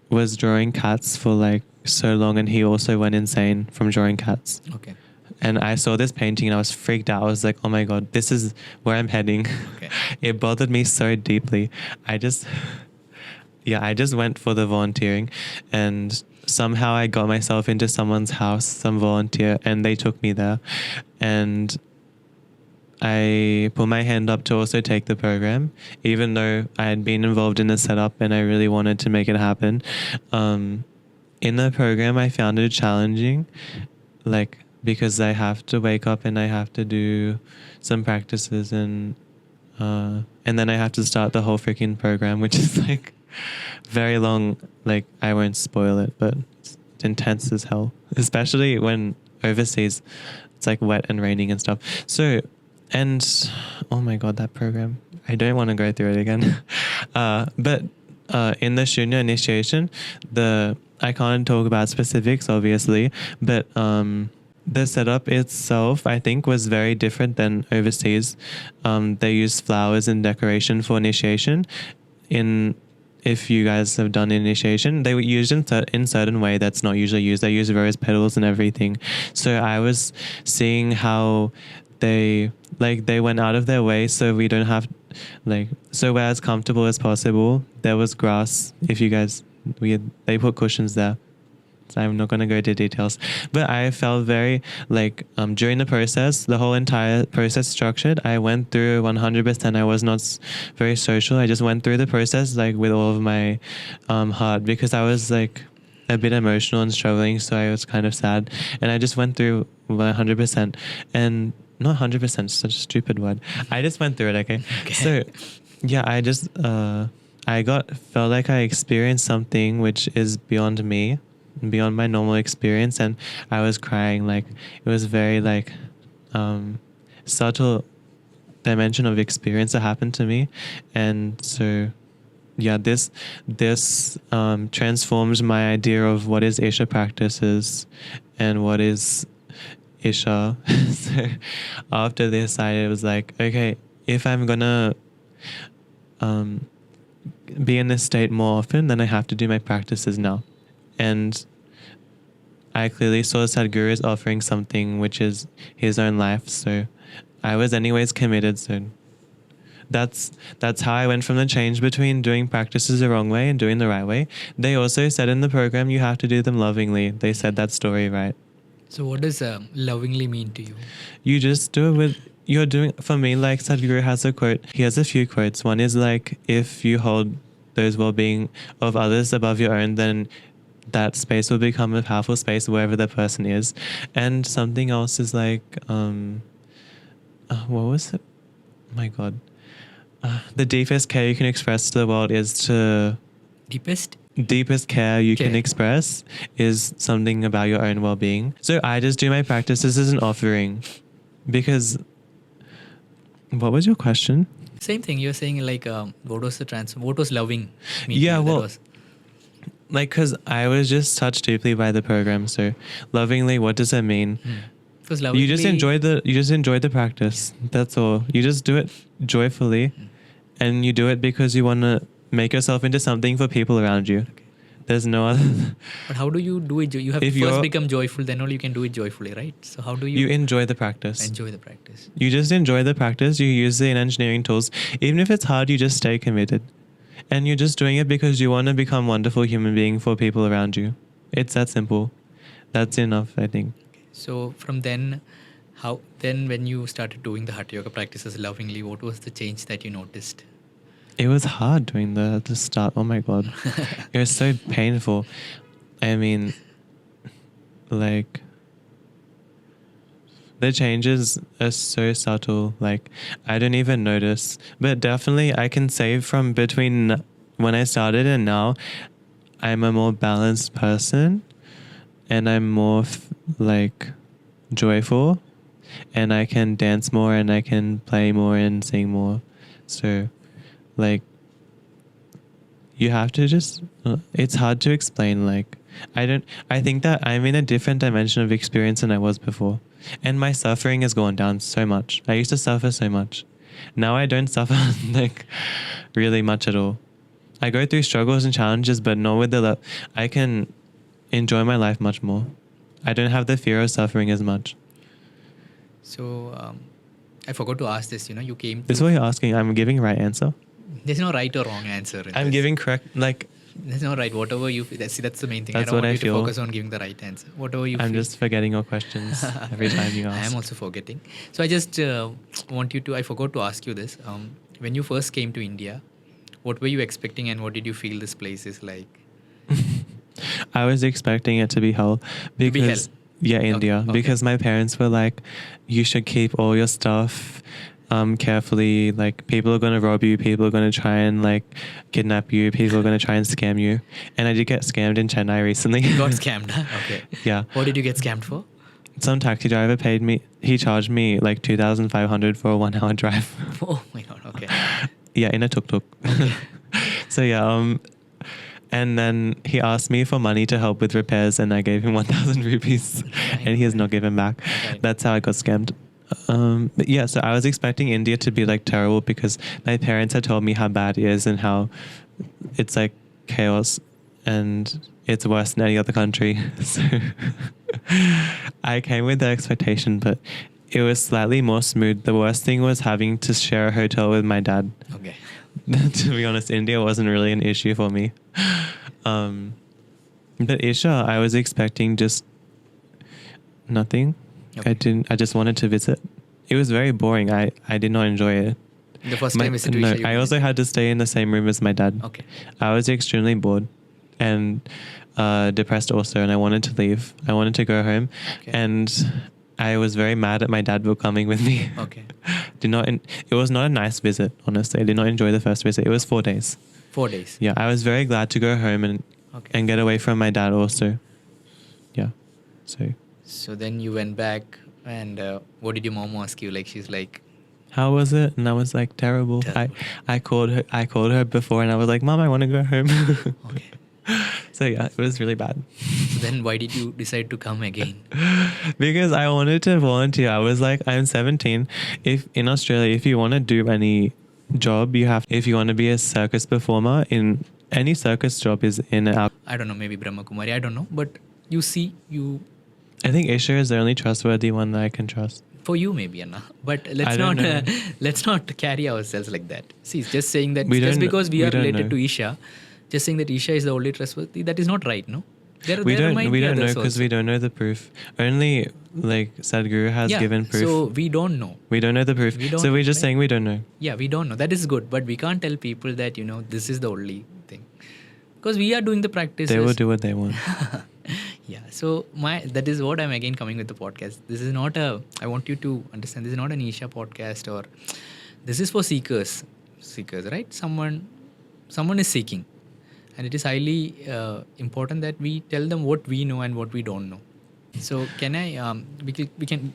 was drawing cats for so long, and he also went insane from drawing cats. Okay. And I saw this painting and I was freaked out. I was like, oh my God, this is where I'm heading. Okay. It bothered me so deeply. I just went for the volunteering, and somehow I got myself into someone's house, some volunteer, and they took me there. And I put my hand up to also take the program, even though I had been involved in the setup and I really wanted to make it happen. In the program, I found it challenging, like, because I have to wake up and I have to do some practices, and then I have to start the whole freaking program, which is like very long. Like, I won't spoil it, but it's intense as hell, especially when overseas it's like wet and raining and stuff. So, and oh my God, that program, I don't want to go through it again. But in the Shunya initiation, I can't talk about specifics obviously, but the setup itself, I think, was very different than overseas. They used flowers and decoration for initiation. If you guys have done initiation, they were used in certain way that's not usually used. They use rose petals and everything. So I was seeing how they went out of their way so we don't have, so we're as comfortable as possible. There was grass. They put cushions there. So I'm not going to go into details, but I felt very during the process, the whole entire process structured, I went through 100%. I was not very social. I just went through the process with all of my heart, because I was a bit emotional and struggling. So I was kind of sad, and I just went through 100%, and not 100%, such a stupid word. I just went through it. Okay. So yeah, I just, felt like I experienced something which is beyond me, beyond my normal experience, and I was crying. It was very subtle dimension of experience that happened to me. And so yeah, this transformed my idea of what is Isha practices and what is Isha. So after this, I was like, okay, if I'm gonna be in this state more often, then I have to do my practices now. And I clearly saw Sadhguru is offering something which is his own life. So I was anyways committed. So that's how I went from the change between doing practices the wrong way and doing the right way. They also said in the program, you have to do them lovingly. They said that story, right? So what does lovingly mean to you? You just do it with, you're doing, for me, Sadhguru has a quote. He has a few quotes. One is if you hold those well-being of others above your own, then that space will become a powerful space wherever the person is. And something else is what was it? Oh my God. The deepest care you can express to the world is to... Deepest care you can express is something about your own well-being. So I just do my practices as an offering, because... What was your question? Same thing. You're saying what was loving? Yeah, well... because I was just touched deeply by the program. So lovingly, what does that mean? Because lovingly, you just enjoy the practice. That's all. You just do it joyfully, and you do it because you want to make yourself into something for people around you. Okay. There's no other. But how do you do it? You have to first become joyful, then only you can do it joyfully, right? So how do you enjoy the practice? Enjoy the practice. You just enjoy the practice. You use the engineering tools. Even if it's hard, you just stay committed. And you're just doing it because you want to become a wonderful human being for people around you. It's that simple. That's enough, I think. So from then, when you started doing the Hatha Yoga practices lovingly, what was the change that you noticed? It was hard doing the start. Oh my God. It was so painful. I mean, the changes are so subtle. I don't even notice. But definitely I can say from between when I started and now, I'm a more balanced person, and I'm more joyful, and I can dance more, and I can play more and sing more. So you have to just, it's hard to explain. I think that I'm in a different dimension of experience than I was before. And my suffering has gone down so much. I used to suffer so much. Now I don't suffer really much at all. I go through struggles and challenges, but not with the love. I can enjoy my life much more. I don't have the fear of suffering as much. So I forgot to ask this. You came to... This is what you're asking. I'm giving right answer. There's no right or wrong answer. I'm giving correct, like... There's no right. Whatever you feel. That's the main thing. That's I don't what want I you feel. to focus on giving the right answer. Whatever you I'm feel. just forgetting your questions every time you ask. I am also forgetting. So I just want you to... I forgot to ask you this. When you first came to India, what were you expecting and what did you feel this place is like? I was expecting it to be hell. Because, yeah, India. Okay. Because my parents were like, you should keep all your stuff carefully. Like, people are going to rob you. People are going to try and, like, kidnap you. People are going to try and scam you. And I did get scammed in Chennai recently. You got scammed, huh? Okay. Yeah. What did you get scammed for? Some taxi driver paid me. He charged me, like, 2,500 for a 1 hour drive. Oh, my God. Okay. Yeah, in a tuk-tuk. Okay. So, yeah, and then he asked me for money to help with repairs, and I gave him 1,000 rupees, Right. and he has not given back. Right. That's how I got scammed. But yeah, so I was expecting India to be like terrible because my parents had told me how bad it is and how it's like chaos and it's worse than any other country. So I came with that expectation, but it was slightly more smooth. The worst thing was having to share a hotel with my dad. Okay. To be honest, India wasn't really an issue for me. But Isha, I was expecting just nothing. Okay. I just wanted to visit. It was very boring. I did not enjoy it. The first time visit to Isha Yoga I also Center. had to stay in the same room as my dad. Okay. I was extremely bored and depressed also, and I wanted to leave. I wanted to go home, Okay. and I was very mad at my dad for coming with me. Okay. It was not a nice visit, honestly. I did not enjoy the first visit. It was 4 days. 4 days. Yeah, I was very glad to go home and Okay. get away from my dad also. Yeah, So then you went back and what did your mom ask you? Like she's like, how was it? And I was like, terrible. Terrible. I called her before and I was like, Mom, I want to go home. okay. So yeah, it was really bad. So then why did you decide to come again? Because I wanted to volunteer. I was like, I'm 17. If in Australia, if you want to do any job, if you want to be a circus performer, in any circus job is in I don't know, maybe Brahma Kumari, I don't know. But you see, I think Isha is the only trustworthy one that I can trust. for you maybe, Anna. But I don't know. let's not carry ourselves like that. See, just saying that We just don't- because we we are don't related know. to Isha, just saying that Isha is the only trustworthy, that is not right, no? There We might don't be know others because also. we don't know the proof. Only like Sadhguru has Yeah, given proof. so we don't know. We don't know the proof. We don't So we're know, just right? saying we don't know. Yeah, we don't know. That is good. But we can't tell people that, this is the only thing. Because we are doing the practices. They will do what they want. Yeah. So that is what I'm again coming with the podcast. This is not I want you to understand, this is not an Isha podcast, or this is for seekers, right? Someone is seeking. And it is highly important that we tell them what we know and what we don't know. So can I,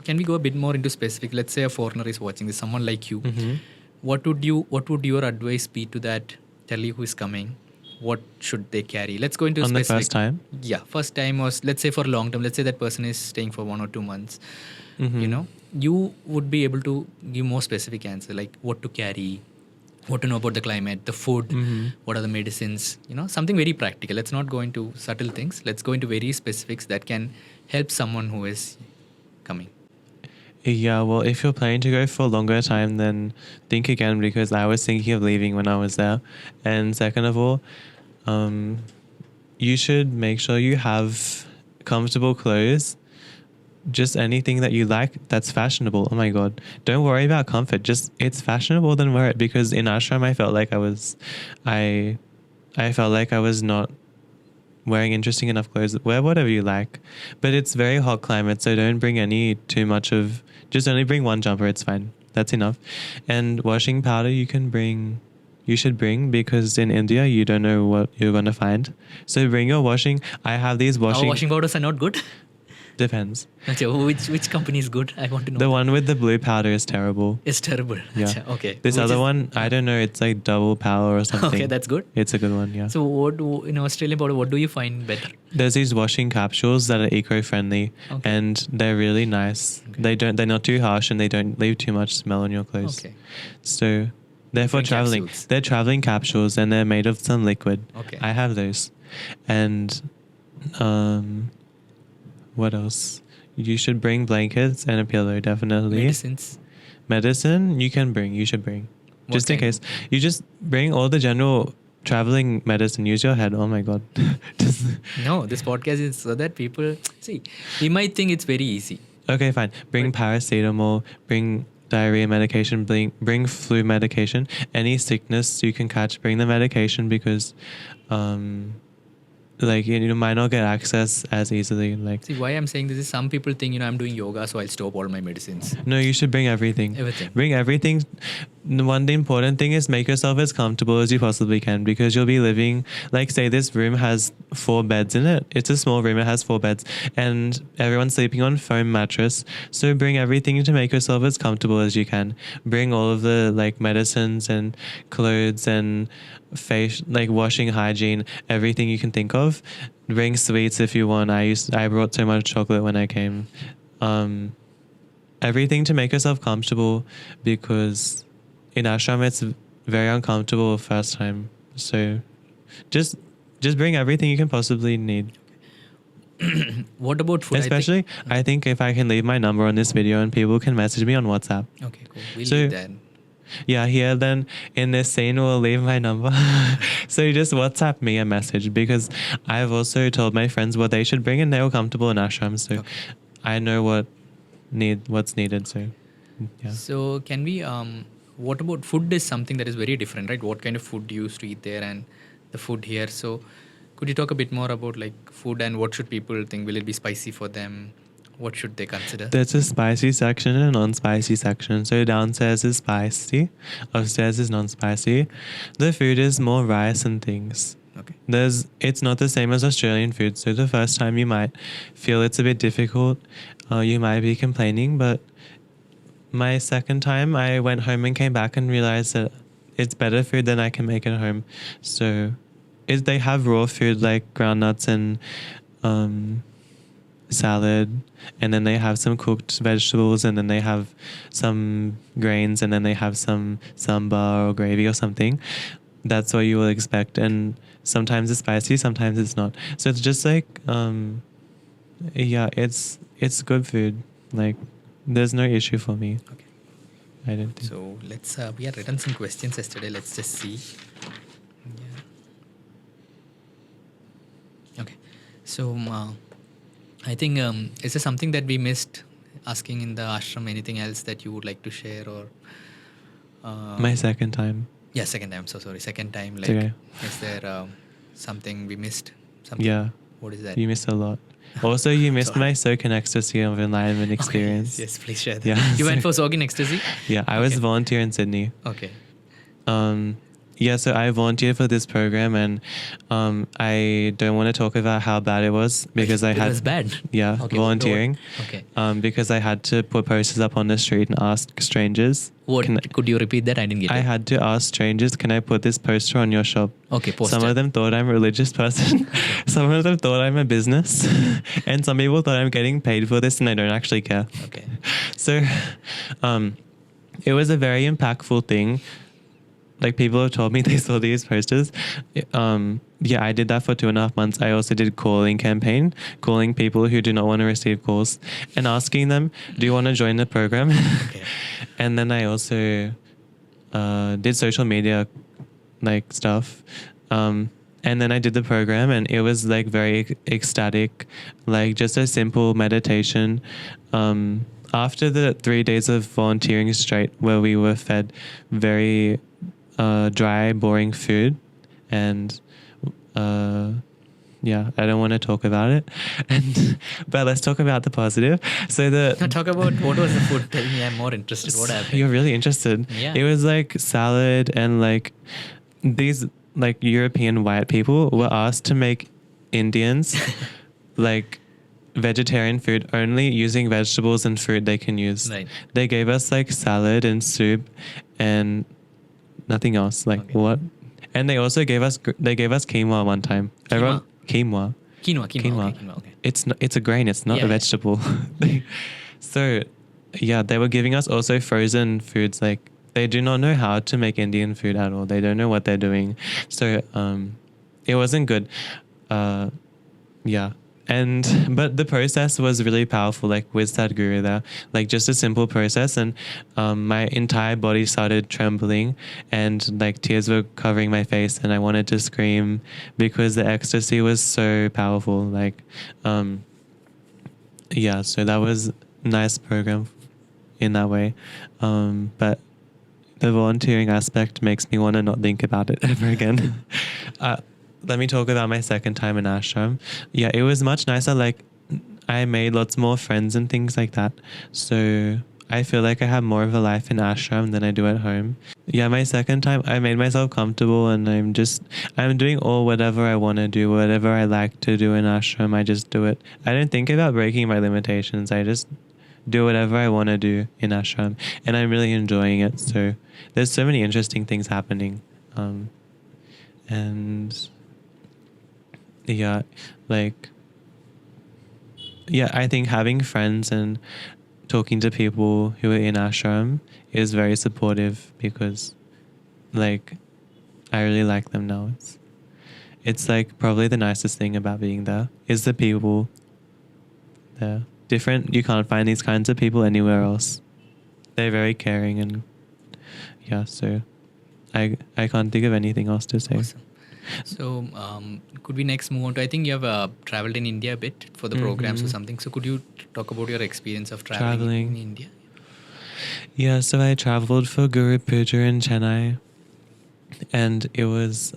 can we go a bit more into specific? Let's say a foreigner is watching this, someone like you. Mm-hmm. What would your advice be to that Tully who is coming? What should they carry? Let's go into On specific. the first time? Yeah, first time, or let's say for long term. Let's say that person is staying for 1 or 2 months. Mm-hmm. You would be able to give more specific answer, like what to carry, what to know about the climate, the food, Mm-hmm. what are the medicines, something very practical. Let's not go into subtle things. Let's go into very specifics that can help someone who is coming. Yeah, well, if you're planning to go for a longer time, then think again, because I was thinking of leaving when I was there. And second of all, you should make sure you have comfortable clothes. Just anything that you like that's fashionable. Oh my God. Don't worry about comfort. Just it's fashionable, then wear it. Because in Ashram, I felt like I was not wearing interesting enough clothes. Wear whatever you like. But it's very hot climate, so don't bring just only bring one jumper, it's fine. That's enough. And washing powder you should bring, because in India you don't know what you're gonna find. So bring your washing. I have these Our washing powders are not good. Depends. Okay, which company is good? I want to know. The one with the blue powder is terrible. It's terrible. Yeah. Achha, okay. This Which other is- one, I don't know. It's like double power or something. Okay, that's good. It's a good one. Yeah. So in Australian powder, what do you find better? There's these washing capsules that are eco-friendly, Okay. and they're really nice. Okay. They're not too harsh, and they don't leave too much smell on your clothes. Okay. So they're for Different traveling. capsules. They're traveling capsules, and they're made of some liquid. Okay. I have those, and What else? You should bring blankets and a pillow, definitely. Medicines. Medicine you can bring. You should bring. What Just in kind? case. You just bring all the general traveling medicine. Use your head. Oh my god. Just- No, this podcast is so that people see. We might think it's very easy. okay, fine. Bring paracetamol. Bring diarrhea medication. Bring flu medication. Any sickness you can catch, bring the medication because, like you might not get access as easily. Like See, why I'm saying this is some people think, I'm doing yoga, so I'll stop all my medicines. no, you should bring everything. Everything. Bring everything. The important thing is make yourself as comfortable as you possibly can because you'll be living, like say this room has 4 beds in it. It's a small room. It has 4 beds and everyone's sleeping on foam mattress. So bring everything to make yourself as comfortable as you can. Bring all of the like medicines and clothes and like washing hygiene, everything you can think of. Bring sweets if you want. I brought so much chocolate when I came. Everything to make yourself comfortable because in ashram it's very uncomfortable first time. So just bring everything you can possibly need. What about food? Especially, I think if I can leave my number on this video and people can message me on WhatsApp. Okay, cool. We'll So- leave that. Yeah, here then in this scene we'll leave my number. So you just WhatsApp me a message because I've also told my friends what they should bring and they were comfortable in ashram. So Okay. I know what's needed. So yeah. So can we? What about food? Is something that is very different, right? What kind of food you used to eat there and the food here? So could you talk a bit more about like food and what should people think? Will it be spicy for them? What should they consider? There's a spicy section and a non-spicy section. So downstairs is spicy, upstairs is non-spicy. The food is more rice and things. Okay. It's not the same as Australian food. So the first time you might feel it's a bit difficult. You might be complaining, but my second time I went home and came back and realized that it's better food than I can make at home. So they have raw food like groundnuts and salad, and then they have some cooked vegetables, and then they have some grains, and then they have some sambar or gravy or something. That's what you will expect, and sometimes it's spicy, sometimes it's not. So it's just like yeah, it's good food. Like there's no issue for me. Okay. I don't think. So let's. We had written some questions yesterday. Let's just see. Yeah. Okay. So I think is there something that we missed asking in the ashram? Anything else that you would like to share or? My second time. Yeah, second time. So sorry, second time. It's Like, okay. is there something we missed? Something? Yeah, What is that? you missed a lot. Also, you missed Sorry. my Soaking Ecstasy of Enlightenment experience. Yes, please share that. Yeah. You went for Soaking Ecstasy? Yeah, I was Okay. volunteer in Sydney. Okay. Yeah, so I volunteered for this program, and I don't want to talk about how bad it was because I It had was bad. Yeah, Okay, volunteering. Okay. Because I had to put posters up on the street and ask strangers. What? Can Could you repeat that? I didn't get I it. had to ask strangers, can I put this poster on your shop? Okay, poster. Some of them thought I'm a religious person. Some of them thought I'm a business. And some people thought I'm getting paid for this and I don't actually care. Okay. So it was a very impactful thing. Like people have told me they saw these posters. Yeah, I did that for 2.5 months. I also did calling campaign, calling people who do not want to receive calls and asking them, do you want to join the program? Okay. And then I also did social media like stuff. And then I did the program and it was like very ecstatic, like just a simple meditation. After the 3 days of volunteering straight where we were fed very dry, boring food and yeah, I don't want to talk about it. But let's talk about the positive. So Now talk about what was the food. Tell me, I'm more interested. What happened? You're really interested. Yeah. It was like salad and like these like European white people were asked to make Indians like vegetarian food only using vegetables and fruit they can use. Right. They gave us like salad and soup and nothing else. Like Okay. what? And they also gave us quinoa one time. Everyone quinoa. Quinoa. Okay, quinoa. Okay. It's a grain. It's not Yeah, a yeah. vegetable. So, yeah, they were giving us also frozen foods. Like they do not know how to make Indian food at all. They don't know what they're doing. So, it wasn't good. Yeah. But the process was really powerful, like with Sadhguru there, like just a simple process. And my entire body started trembling and like tears were covering my face and I wanted to scream because the ecstasy was so powerful. Like, yeah, so that was a nice program in that way. But the volunteering aspect makes me want to not think about it ever again. Let me talk about my second time in ashram. Yeah, it was much nicer. Like, I made lots more friends and things like that. So I feel like I have more of a life in ashram than I do at home. Yeah, my second time, I made myself comfortable and I'm doing whatever I want to do, whatever I like to do in ashram, I just do it. I don't think about breaking my limitations. I just do whatever I want to do in ashram. And I'm really enjoying it. So there's so many interesting things happening. And yeah, I think having friends and talking to people who are in ashram is very supportive because, like, I really like them now. It's like probably the nicest thing about being there is the people there. Different, you can't find these kinds of people anywhere else. They're very caring and yeah, so I can't think of anything else to say. Awesome. So could we next move on to, I think you have traveled in India a bit for the programs or something. So could you talk about your experience of traveling in India? Yeah, so I traveled for Guru Puja in Chennai and it was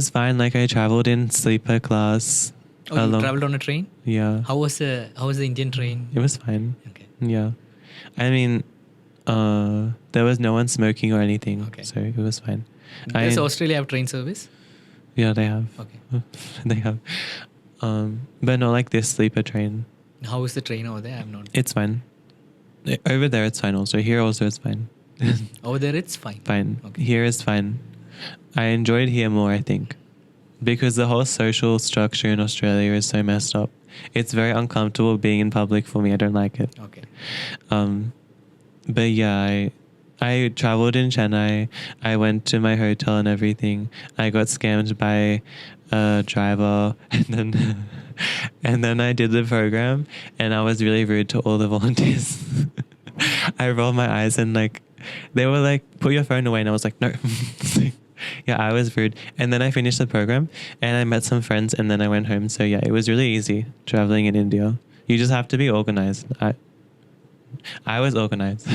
fine. Like I traveled in sleeper class. Oh, you traveled on a train? Yeah. How was the Indian train? It was fine. Okay. Yeah. I mean, there was no one smoking or anything, okay. So it was fine. Does Australia have train service? Yeah, they have. Okay. They have. But not like this sleeper train. How is the train over there? I'm not. It's fine. Over there, it's fine also. Here also, it's fine. Over there, it's fine? Fine. Okay. Here is fine. I enjoyed here more, I think. Because the whole social structure in Australia is so messed up. It's very uncomfortable being in public for me. I don't like it. Okay. But yeah, I traveled in Chennai. I went to my hotel and everything. I got scammed by a driver and then I did the program and I was really rude to all the volunteers. I rolled my eyes and like they were like, put your phone away, and I was like, no. Yeah, I was rude. And then I finished the program and I met some friends and then I went home. So yeah, it was really easy traveling in India. You just have to be organized. I was organized.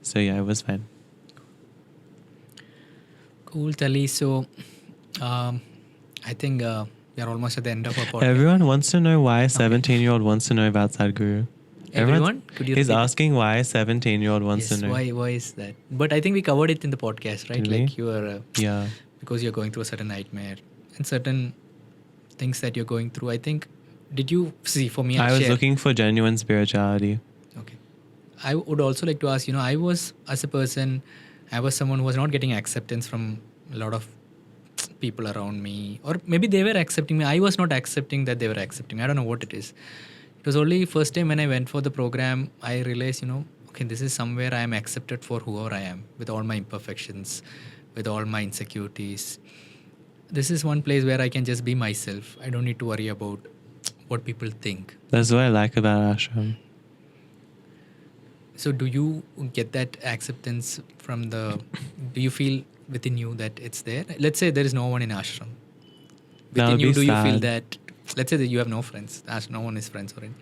So yeah, it was fine. Cool, Tully. So I think we are almost at the end of our podcast. Everyone wants to know why a 17-year-old wants to know about Sadhguru. Everyone? Could you He's asking why a 17-year-old wants to know. Why is that? But I think we covered it in the podcast, right? Really? Like you are... yeah. Because you're going through a certain nightmare and certain things that you're going through. I think... Did you... See, for me... I was looking for genuine spirituality. Okay. I would also like to ask, I was, as a person, I was someone who was not getting acceptance from a lot of people around me. Or maybe they were accepting me. I was not accepting that they were accepting me. I don't know what it is. It was only first time when I went for the program, I realized, okay, this is somewhere I am accepted for whoever I am, with all my imperfections, with all my insecurities. This is one place where I can just be myself. I don't need to worry about what people think. That's what I like about Ashram. So do you get that acceptance from do you feel within you that it's there? Let's say there is no one in Ashram. Within you, do you feel that, let's say that you have no friends, no one is friends already.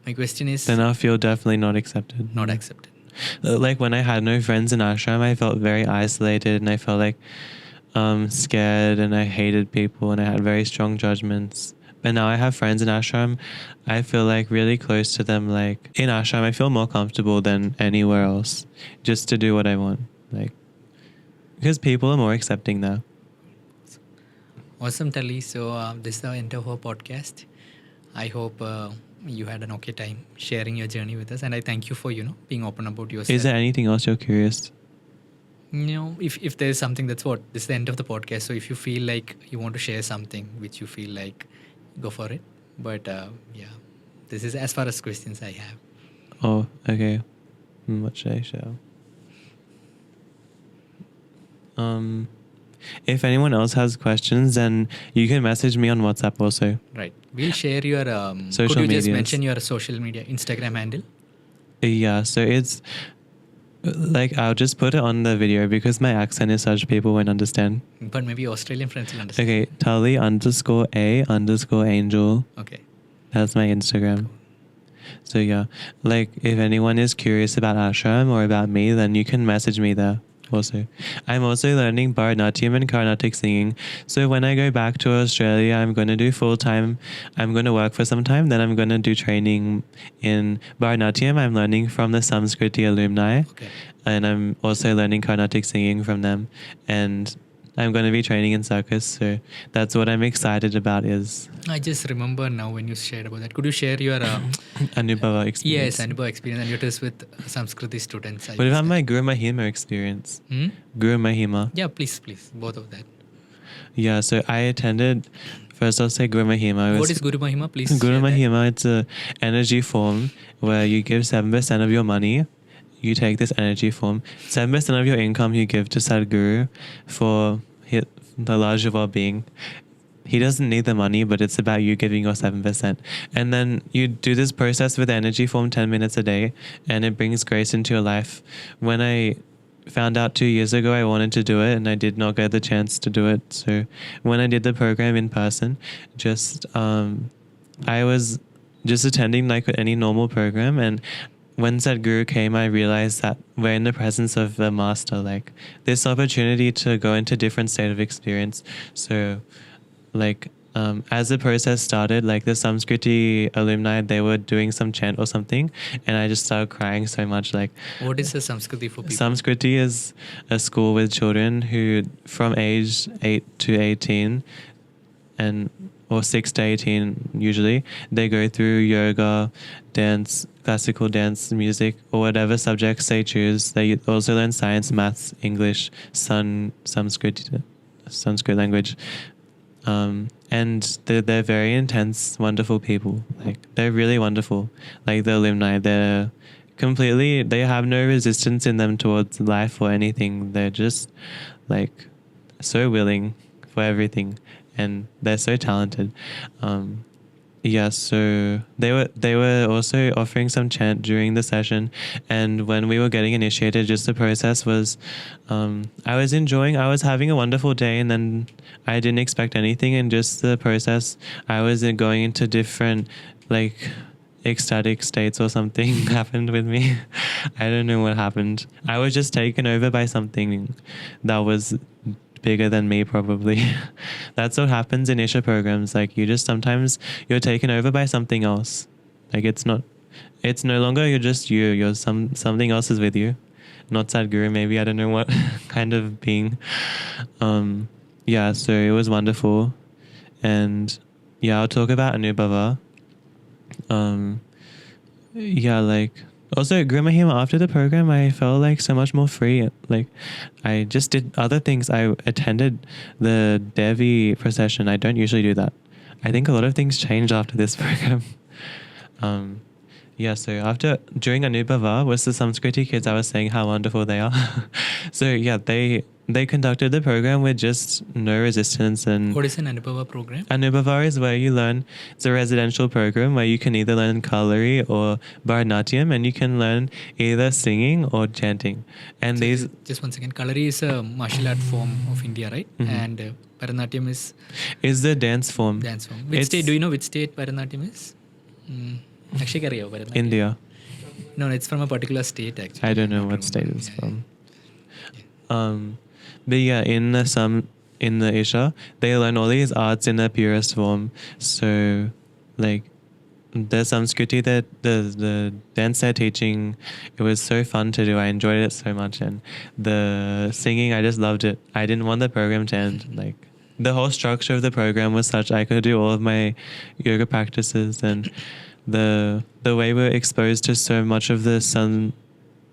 My question is... Then I feel definitely not accepted. Not accepted. Like when I had no friends in Ashram, I felt very isolated and I felt like scared and I hated people and I had very strong judgments. But now I have friends in Ashram, I feel like really close to them. Like in Ashram, I feel more comfortable than anywhere else just to do what I want. Like, because people are more accepting now. Awesome, Tully. So this is the end of our podcast. I hope you had an okay time sharing your journey with us. And I thank you for, being open about yourself. Is there anything else you're curious? If there's something, this is the end of the podcast. So if you feel like you want to share something which you feel like, go for it. But yeah, this is as far as questions I have. Oh, okay. What should I show? if anyone else has questions, then you can message me on WhatsApp also. Right. We'll share your. Social could you just medias. mention your social media Instagram handle? Yeah, so it's like I'll just put it on the video because my accent is such people won't understand. But maybe Australian friends will understand. Okay, Tully_A_angel. Okay. That's my Instagram. So yeah, like if anyone is curious about Ashram or about me, then you can message me there also. I'm also learning Bharatanatyam and Carnatic singing. So when I go back to Australia, I'm going to do full time. I'm going to work for some time. Then I'm going to do training in Bharatanatyam. I'm learning from the Samskriti alumni. Okay. And I'm also learning Carnatic singing from them. And I'm going to be training in circus. So that's what I'm excited about is I just remember now when you shared about that. Could you share your Anubhava experience. yes, Anubhav experience and it is with Samskriti students? What about my Guru Mahima experience? Hmm? Guru Mahima. Yeah, please, both of that. Yeah, so I attended, first I'll say Guru Mahima. What is Guru Mahima? Please. Guru share that. Mahima, it's a energy form where you give 7% of your money. You take this energy form. 7% of your income you give to Sadhguru for the larger well-being. He doesn't need the money, but it's about you giving your 7%. And then you do this process with the energy form 10 minutes a day, and it brings grace into your life. When I found out 2 years ago I wanted to do it, and I did not get the chance to do it. So when I did the program in person, I was just attending like any normal program, and when Sadhguru came, I realized that we're in the presence of the master, like this opportunity to go into different state of experience. So like as the process started, like the Samskriti alumni, they were doing some chant or something, and I just started crying so much. Like, What is the Samskriti for people? Samskriti is a school with children who from age 8 to 18 or 6 to 18 usually, they go through yoga, dance, classical dance, music, or whatever subjects they choose. They also learn science, maths, English, Sanskrit language. And they're very intense, wonderful people. Like, they're really wonderful. Like the alumni, they have no resistance in them towards life or anything. They're just like so willing for everything, and they're so talented. Yeah, so they were also offering some chant during the session, and when we were getting initiated, just the process was, I was having a wonderful day, and then I didn't expect anything, and just the process, I was going into different like ecstatic states or something happened with me. I don't know what happened. I was just taken over by something that was bigger than me, probably. That's what happens in Isha programs. Like, sometimes you're taken over by something else. Like, it's no longer you're just you're something else is with you. Not Sadhguru, maybe, I don't know what kind of being. Yeah, so it was wonderful. And yeah, I'll talk about Anubhava. Yeah, like, also Guru Mahima, after the program, I felt like so much more free. Like, I just did other things. I attended the Devi procession. I don't usually do that. I think a lot of things changed after this program. Yeah, so during Anubhava was the Samskriti kids. I was saying how wonderful they are. So yeah, they conducted the program with just no resistance. And What is an Anubhava program? Anubhava is where you learn, it's a residential program where you can either learn Kalari or Bharatanatyam, and you can learn either singing or chanting. And So just 1 second. Kalari is a martial art form of India, right? Mhm. And Bharatanatyam is the dance form. dance form. Which state? Do you know which state Bharatanatyam is? Actually, Bharatanatyam. India. No, it's from a particular state. Actually, I don't know what state it's from. But yeah, in the Isha, they learn all these arts in their purest form. So, like, the Samskriti, that the dance they're teaching, it was so fun to do. I enjoyed it so much, and the singing, I just loved it. I didn't want the program to end. Like, the whole structure of the program was such I could do all of my yoga practices, and the way we're exposed to so much of the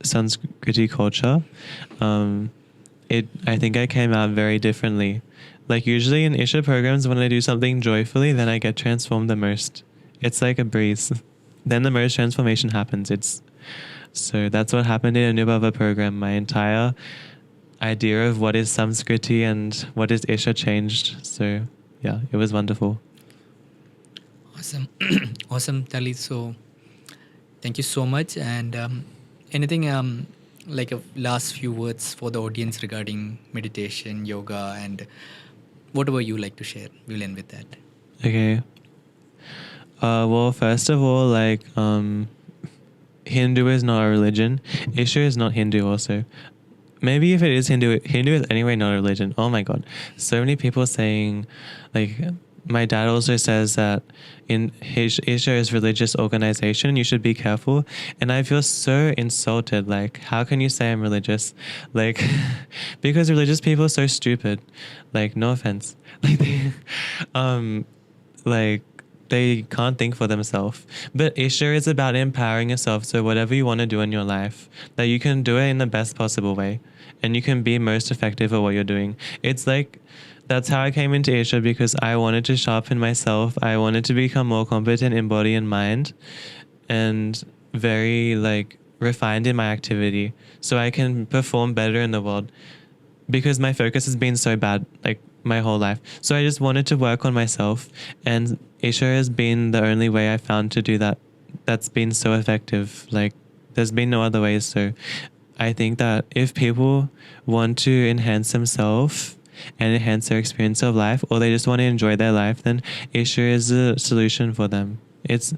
Sanskriti culture. I think I came out very differently. Like, usually in Isha programs, when I do something joyfully, then I get transformed the most. It's like a breeze. Then the most transformation happens. So that's what happened in Anubhava program. idea of what is Samskriti and what is Isha changed. So yeah, it was wonderful. Awesome. Awesome, Tully. So thank you so much. And anything like a last few words for the audience regarding meditation, yoga, and whatever you like to share. We'll end with that. Okay. Well, first of all, like, Hindu is not a religion. Isha is not Hindu also. Maybe if it is Hindu is anyway not a religion. Oh my God. So many people saying, like, my dad also says that Isha is religious organization. You should be careful. And I feel so insulted. Like, how can you say I'm religious? Like, because religious people are so stupid. Like, no offense. Like, they can't think for themselves. But Isha is about empowering yourself. So whatever you want to do in your life, that you can do it in the best possible way. And you can be most effective at what you're doing. It's like, that's how I came into Isha, because I wanted to sharpen myself. I wanted to become more competent in body and mind, and very like refined in my activity, so I can perform better in the world, because my focus has been so bad like my whole life. So I just wanted to work on myself, and Isha has been the only way I found to do that. That's been so effective. Like, there's been no other ways. So I think that if people want to enhance themselves and enhance their experience of life, or they just want to enjoy their life, then Isha is a solution for them. It's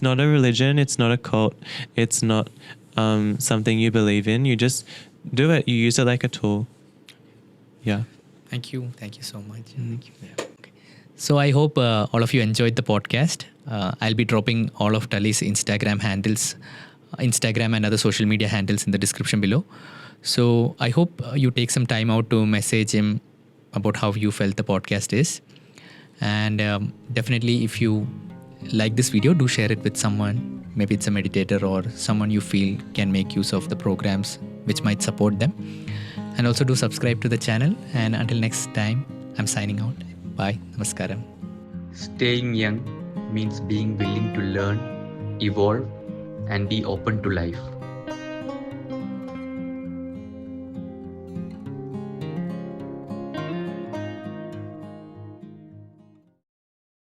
not a religion, it's not a cult, it's not something you believe in. You just do it. You use it like a tool. Yeah. Thank you so much. Thank you. Yeah. Okay. So I hope all of you enjoyed the podcast. I'll be dropping all of Tully's Instagram handles, Instagram and other social media handles in the description below. So I hope you take some time out to message him about how you felt the podcast is. And definitely, if you like this video, do share it with someone. Maybe it's a meditator or someone you feel can make use of the programs which might support them. And also do subscribe to the channel. And until next time, I'm signing out. Bye. Namaskaram. Staying young means being willing to learn, evolve, and be open to life.